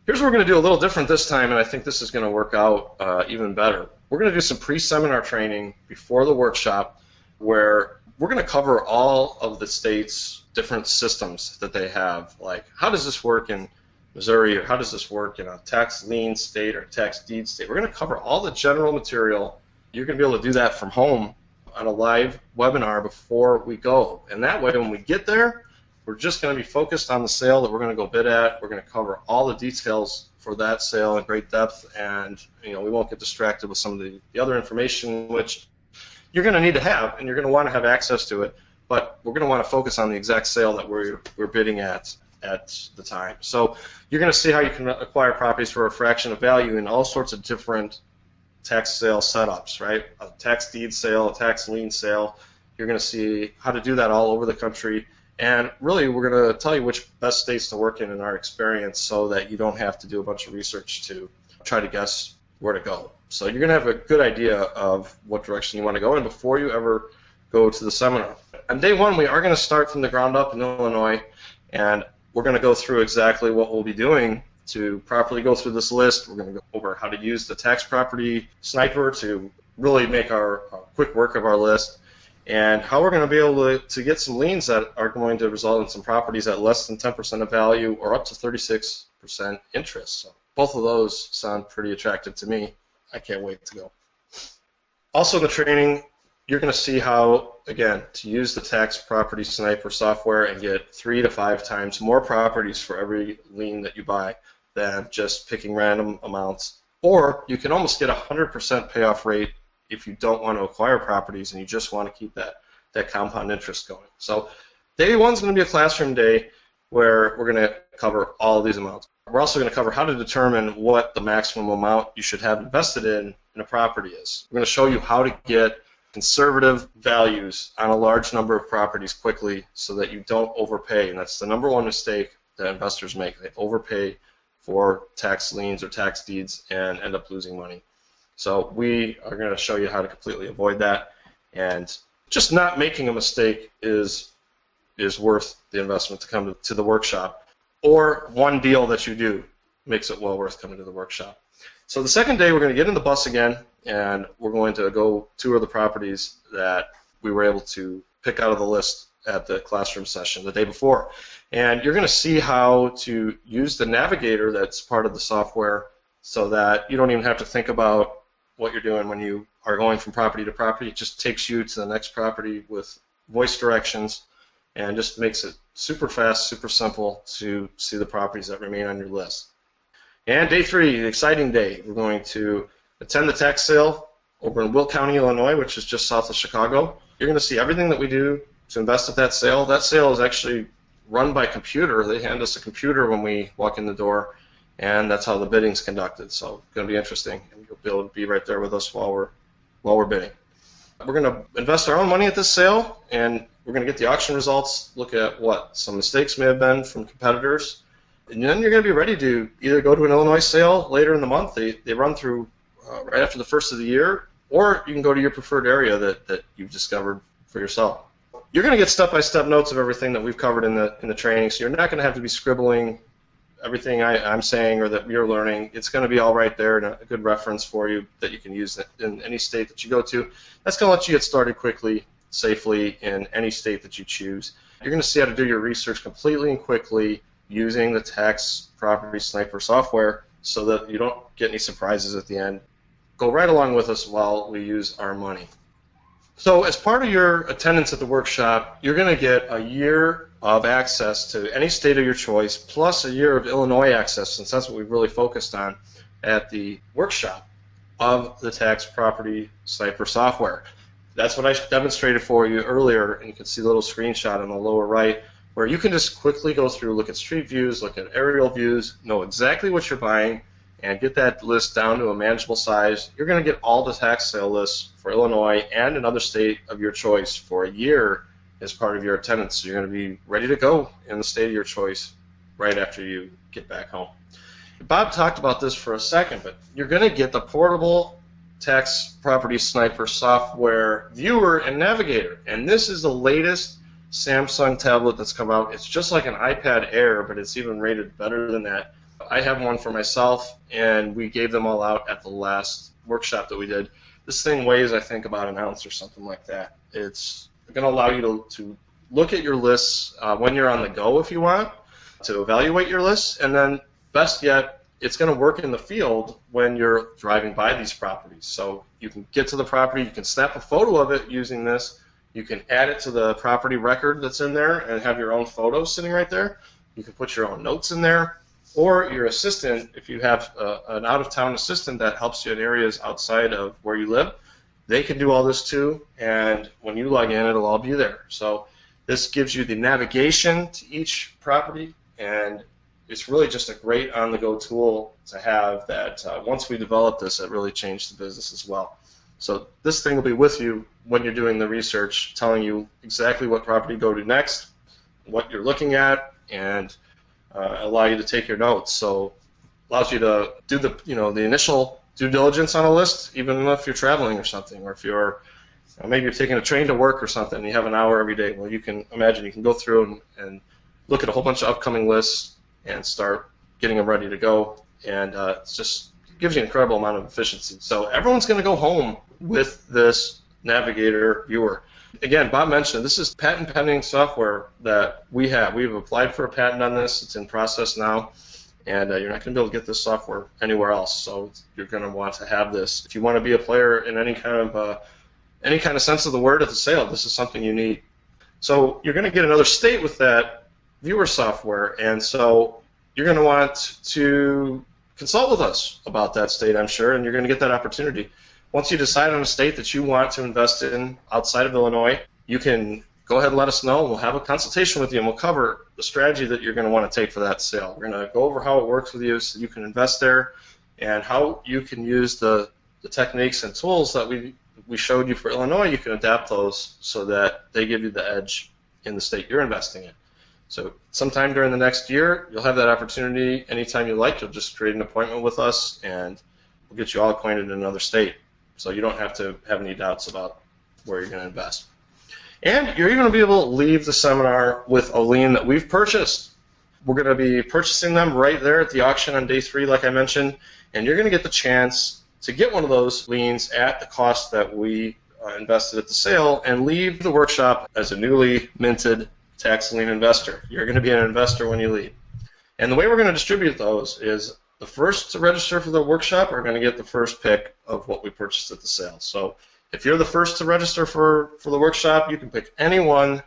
here's what we're going to do a little different this time, and I think this is going to work out even better. We're going to do some pre-seminar training before the workshop where we're going to cover all of the state's different systems that they have. Like, how does this work in Missouri, or how does this work in a tax lien state or tax deed state? We're going to cover all the general material. You're going to be able to do that from home on a live webinar before we go. And that way, when we get there, we're just going to be focused on the sale that we're going to go bid at. We're going to cover all the details for that sale in great depth, and we won't get distracted with some of the other information, which you're going to need to have, and you're going to want to have access to it. But we're going to want to focus on the exact sale that we're bidding at the time. So you're going to see how you can acquire properties for a fraction of value in all sorts of different tax sale setups, right? A tax deed sale, a tax lien sale. You're going to see how to do that all over the country. And really, we're going to tell you which best states to work in our experience so that you don't have to do a bunch of research to try to guess where to go. So you're going to have a good idea of what direction you want to go in before you ever go to the seminar. On day 1, we are going to start from the ground up in Illinois, and we're going to go through exactly what we'll be doing to properly go through this list. We're going to go over how to use the tax property sniper to really make our quick work of our list, and how we're going to be able to get some liens that are going to result in some properties at less than 10% of value or up to 36% interest. So both of those sound pretty attractive to me. I can't wait to go. Also in the training, you're going to see how, again, to use the tax property sniper software and get 3 to 5 times more properties for every lien that you buy than just picking random amounts. Or you can almost get a 100% payoff rate if you don't want to acquire properties and you just want to keep that compound interest going. So day 1 is going to be a classroom day where we're going to cover all of these amounts. We're also going to cover how to determine what the maximum amount you should have invested in a property is. We're going to show you how to get conservative values on a large number of properties quickly so that you don't overpay. And that's the number one mistake that investors make. They overpay for tax liens or tax deeds and end up losing money. So we are going to show you how to completely avoid that. And just not making a mistake is worth the investment to come to the workshop. Or one deal that you do makes it well worth coming to the workshop. So the second day, we're going to get in the bus again, and we're going to go tour the properties that we were able to pick out of the list at the classroom session the day before. And you're going to see how to use the navigator that's part of the software so that you don't even have to think about what you're doing when you are going from property to property. It just takes you to the next property with voice directions and just makes it super fast, super simple to see the properties that remain on your list. And day 3, the exciting day, we're going to attend the tax sale over in Will County, Illinois, which is just south of Chicago. You're going to see everything that we do to invest at that sale. That sale is actually run by computer. They hand us a computer when we walk in the door, and that's how the bidding's conducted. So it's going to be interesting, and you'll be able to be right there with us while we're bidding. We're going to invest our own money at this sale, and we're going to get the auction results, look at what some mistakes may have been from competitors, and then you're going to be ready to either go to an Illinois sale later in the month. They run through right after the first of the year, or you can go to your preferred area that you've discovered for yourself. You're going to get step-by-step notes of everything that we've covered in the training, so you're not going to have to be scribbling everything I'm saying or that you're learning. It's going to be all right there and a good reference for you that you can use in any state that you go to. That's going to let you get started quickly, safely in any state that you choose. You're going to see how to do your research completely and quickly using the tax property sniper software so that you don't get any surprises at the end. Go right along with us while we use our money. So as part of your attendance at the workshop, you're going to get a year of access to any state of your choice, plus a year of Illinois access, since that's what we've really focused on at the workshop, of the tax property sniper software. That's what I demonstrated for you earlier, and you can see a little screenshot on the lower right, where you can just quickly go through, look at street views, look at aerial views, know exactly what you're buying, and get that list down to a manageable size. You're going to get all the tax sale lists for Illinois and another state of your choice for a year as part of your attendance. So you're going to be ready to go in the state of your choice right after you get back home. Bob talked about this for a second, but you're going to get the portable tax property sniper software viewer and navigator. And this is the latest Samsung tablet that's come out. It's just like an iPad Air, but it's even rated better than that. I have one for myself, and we gave them all out at the last workshop that we did. This thing weighs, I think, about an ounce or something like that. It's going to allow you to look at your lists when you're on the go if you want, to evaluate your lists, and then best yet, it's going to work in the field when you're driving by these properties. So you can get to the property, you can snap a photo of it using this, you can add it to the property record that's in there and have your own photo sitting right there. You can put your own notes in there. Or your assistant, if you have an out-of-town assistant that helps you in areas outside of where you live, they can do all this too, and when you log in, it'll all be there. So this gives you the navigation to each property, and it's really just a great on-the-go tool to have that once we developed this, it really changed the business as well. So this thing will be with you when you're doing the research, telling you exactly what property to go to next, what you're looking at, and allow you to take your notes. So allows you to do the initial due diligence on a list, even if you're traveling or something, or if you're maybe you're taking a train to work or something and you have an hour every day. Well, you can imagine you can go through and look at a whole bunch of upcoming lists and start getting them ready to go, and it just gives you an incredible amount of efficiency. So everyone's going to go home with this navigator viewer. Again, Bob mentioned this is patent pending software that we have. We've applied for a patent on this. It's in process now, and you're not going to be able to get this software anywhere else. So you're going to want to have this if you want to be a player in any kind of sense of the word at the sale. This is something you need. So you're going to get another state with that viewer software, and so you're going to want to consult with us about that state, I'm sure, and you're going to get that opportunity. Once you decide on a state that you want to invest in outside of Illinois, you can go ahead and let us know. We'll have a consultation with you, and we'll cover the strategy that you're going to want to take for that sale. We're going to go over how it works with you so you can invest there, and how you can use the techniques and tools that we showed you for Illinois. You can adapt those so that they give you the edge in the state you're investing in. So sometime during the next year, you'll have that opportunity anytime you like. You'll just create an appointment with us, and we'll get you all acquainted in another state. So you don't have to have any doubts about where you're going to invest. And you're even going to be able to leave the seminar with a lien that we've purchased. We're going to be purchasing them right there at the auction on day 3, like I mentioned, and you're going to get the chance to get one of those liens at the cost that we invested at the sale and leave the workshop as a newly minted tax lien investor. You're going to be an investor when you leave. And the way we're going to distribute those is the first to register for the workshop are going to get the first pick of what we purchased at the sale. So if you're the first to register for the workshop, you can pick any one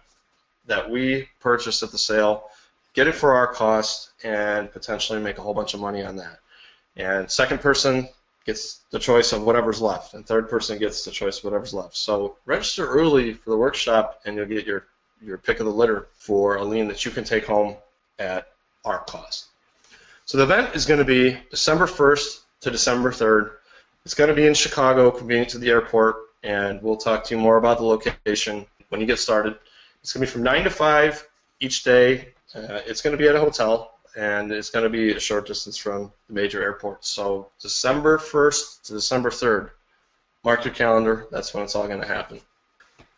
that we purchased at the sale, get it for our cost, and potentially make a whole bunch of money on that. And second person gets the choice of whatever's left, and third person gets the choice of whatever's left. So register early for the workshop, and you'll get your your pick of the litter for a lien that you can take home at our cost. So the event is going to be December 1st to December 3rd. It's going to be in Chicago, convenient to the airport, and we'll talk to you more about the location when you get started. It's going to be from 9 to 5 each day. It's going to be at a hotel, and it's going to be a short distance from the major airports. So December 1st to December 3rd, mark your calendar. That's when it's all going to happen.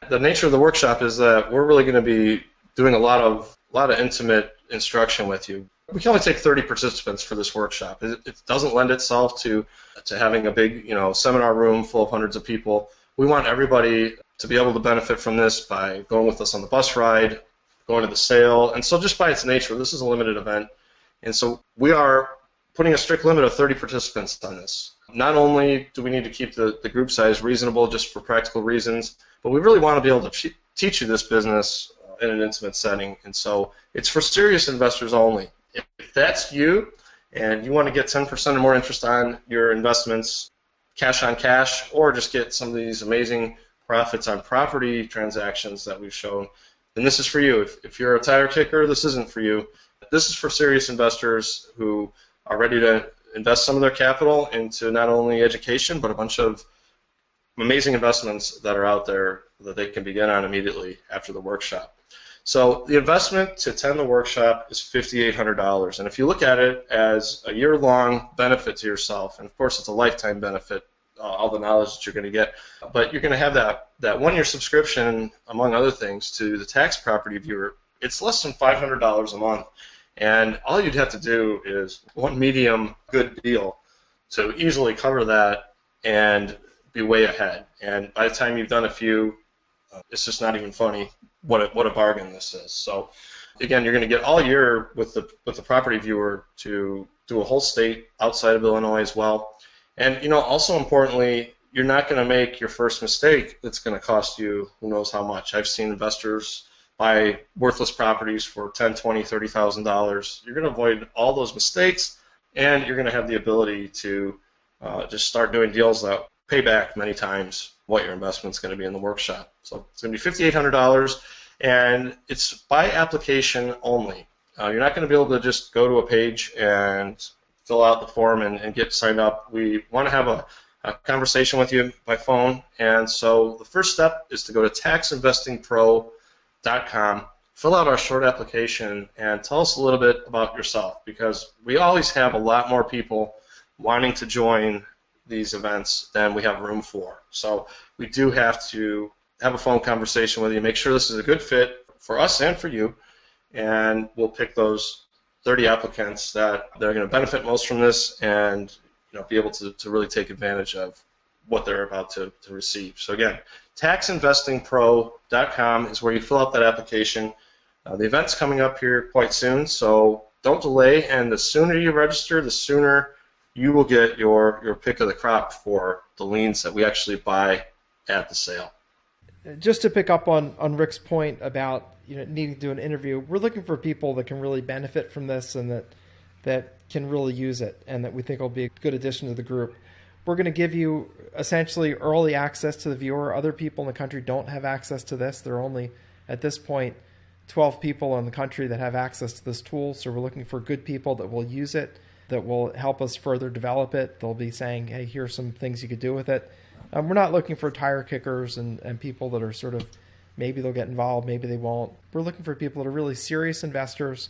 The nature of the workshop is that we're really going to be doing a lot of intimate instruction with you. We can only take 30 participants for this workshop. It doesn't lend itself to having a big, seminar room full of hundreds of people. We want everybody to be able to benefit from this by going with us on the bus ride, going to the sale, and so just by its nature, this is a limited event, and so we are putting a strict limit of 30 participants on this. Not only do we need to keep the group size reasonable just for practical reasons, but we really want to be able to teach you this business in an intimate setting, and so it's for serious investors only. If that's you and you want to get 10% or more interest on your investments, cash on cash, or just get some of these amazing profits on property transactions that we've shown, then this is for you. If you're a tire kicker, this isn't for you. This is for serious investors who are ready to invest some of their capital into not only education, but a bunch of amazing investments that are out there that they can begin on immediately after the workshop. So the investment to attend the workshop is $5,800, and if you look at it as a year-long benefit to yourself, and of course it's a lifetime benefit, all the knowledge that you're going to get, but you're going to have that one-year subscription, among other things, to the tax property viewer. It's less than $500 a month, and all you'd have to do is one medium good deal to easily cover that and be way ahead. And by the time you've done a few, it's just not even funny what a bargain this is. So again, you're going to get all year with the property viewer to do a whole state outside of Illinois as well. And also importantly, you're not going to make your first mistake that's going to cost you who knows how much. I've seen investors buy worthless properties for $10,000, $20,000, $30,000. You're going to avoid all those mistakes, and you're going to have the ability to just start doing deals that pay back many times what your investment's going to be in the workshop. So it's going to be $5,800, and it's by application only. You're not going to be able to just go to a page and fill out the form and get signed up. We want to have a conversation with you by phone, and so the first step is to go to taxinvestingpro.com, fill out our short application, and tell us a little bit about yourself, because we always have a lot more people wanting to join these events than we have room for. So we do have to have a phone conversation with you, make sure this is a good fit for us and for you, and we'll pick those 30 applicants that are going to benefit most from this and be able to really take advantage of what they're about to receive. So again, taxinvestingpro.com is where you fill out that application. The event's coming up here quite soon, so don't delay, and the sooner you register, the sooner you will get your pick of the crop for the liens that we actually buy at the sale. Just to pick up on Rick's point about needing to do an interview, we're looking for people that can really benefit from this and that can really use it, and that we think will be a good addition to the group. We're going to give you essentially early access to the viewer. Other people in the country don't have access to this. There are only, at this point, 12 people in the country that have access to this tool, so we're looking for good people that will use it, that will help us further develop it. They'll be saying, hey, here's some things you could do with it. We're not looking for tire kickers and people that are sort of, maybe they'll get involved, maybe they won't. We're looking for people that are really serious investors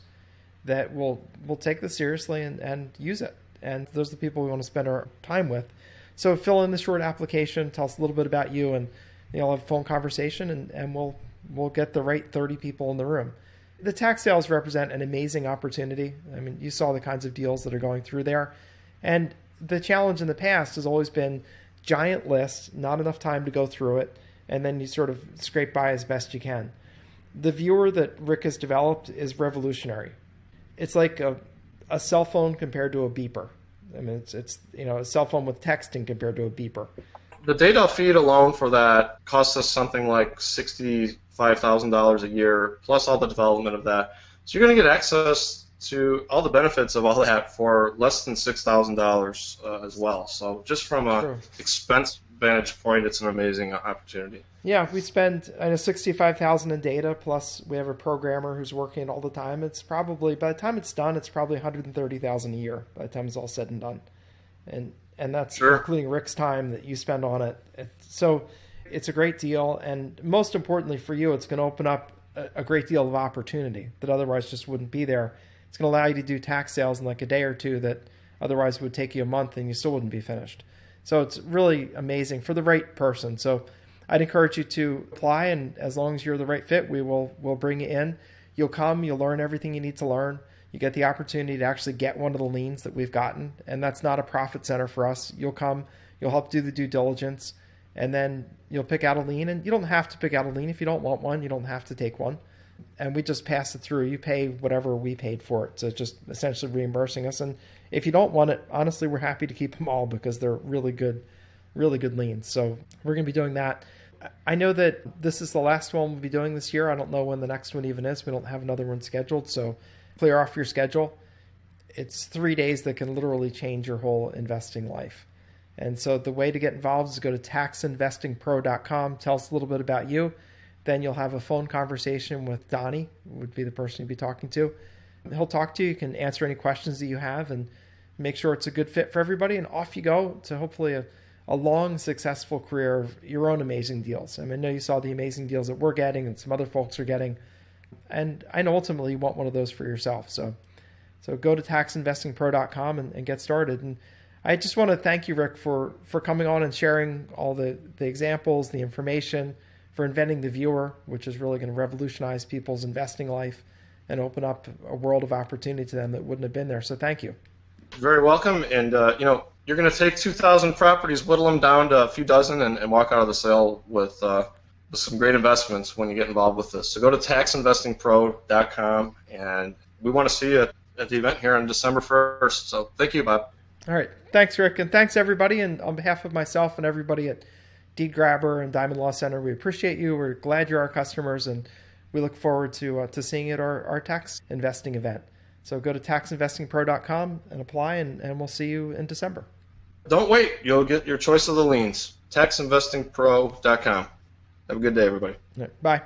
that will take this seriously and use it. And those are the people we want to spend our time with. So fill in the short application, tell us a little bit about you, and you'll have a phone conversation, and we'll get the right 30 people in the room. The tax sales represent an amazing opportunity. I mean, you saw the kinds of deals that are going through there. And the challenge in the past has always been giant lists, not enough time to go through it, and then you sort of scrape by as best you can. The viewer that Rick has developed is revolutionary. It's like a cell phone compared to a beeper. I mean, it's a cell phone with texting compared to a beeper. The data feed alone for that costs us something like $65,000 a year, plus all the development of that. So you're going to get access to all the benefits of all that for less than $6,000 as well. So just from a expense vantage point, it's an amazing opportunity. Yeah, we spend, I know, $65,000 in data, plus we have a programmer who's working all the time. It's probably, by the time it's done, it's probably $130,000 a year by the time it's all said and done. And that's Sure. including Rick's time that you spend on it. So it's a great deal, and most importantly for you, it's going to open up a great deal of opportunity that otherwise just wouldn't be there. It's going to allow you to do tax sales in like a day or two that otherwise would take you a month and you still wouldn't be finished. So it's really amazing for the right person. So I'd encourage you to apply, and as long as you're the right fit, we'll bring you in. You'll come, you'll learn everything you need to learn. You get the opportunity to actually get one of the liens that we've gotten, and that's not a profit center for us. You'll come, you'll help do the due diligence, and then you'll pick out a lien. And you don't have to pick out a lien if you don't want one. You don't have to take one. And we just pass it through. You pay whatever we paid for it. So it's just essentially reimbursing us. And if you don't want it, honestly, we're happy to keep them all because they're really good liens. So we're going to be doing that. I know that this is the last one we'll be doing this year. I don't know when the next one even is. We don't have another one scheduled. So clear off your schedule. It's 3 days that can literally change your whole investing life. And so the way to get involved is go to taxinvestingpro.com. Tell us a little bit about you. Then you'll have a phone conversation with Donnie, who would be the person you'd be talking to. He'll talk to you. You can answer any questions that you have and make sure it's a good fit for everybody. And off you go to hopefully a long, successful career of your own amazing deals. I mean, I know you saw the amazing deals that we're getting and some other folks are getting. And I know ultimately you want one of those for yourself. So go to taxinvestingpro.com and get started. And I just want to thank you, Rick, for coming on and sharing all the examples, the information, for inventing the viewer, which is really going to revolutionize people's investing life and open up a world of opportunity to them that wouldn't have been there. So thank you. Very welcome. And, you're going to take 2,000 properties, whittle them down to a few dozen, and walk out of the sale with some great investments when you get involved with this. So go to taxinvestingpro.com, and we want to see you at the event here on December 1st. So thank you, Bob. All right. Thanks, Rick. And thanks, everybody. And on behalf of myself and everybody at Deed Grabber and Diamond Law Center, we appreciate you. We're glad you're our customers, and we look forward to seeing you at our tax investing event. So go to taxinvestingpro.com and apply, and we'll see you in December. Don't wait. You'll get your choice of the liens. Taxinvestingpro.com. Have a good day, everybody. All right. Bye.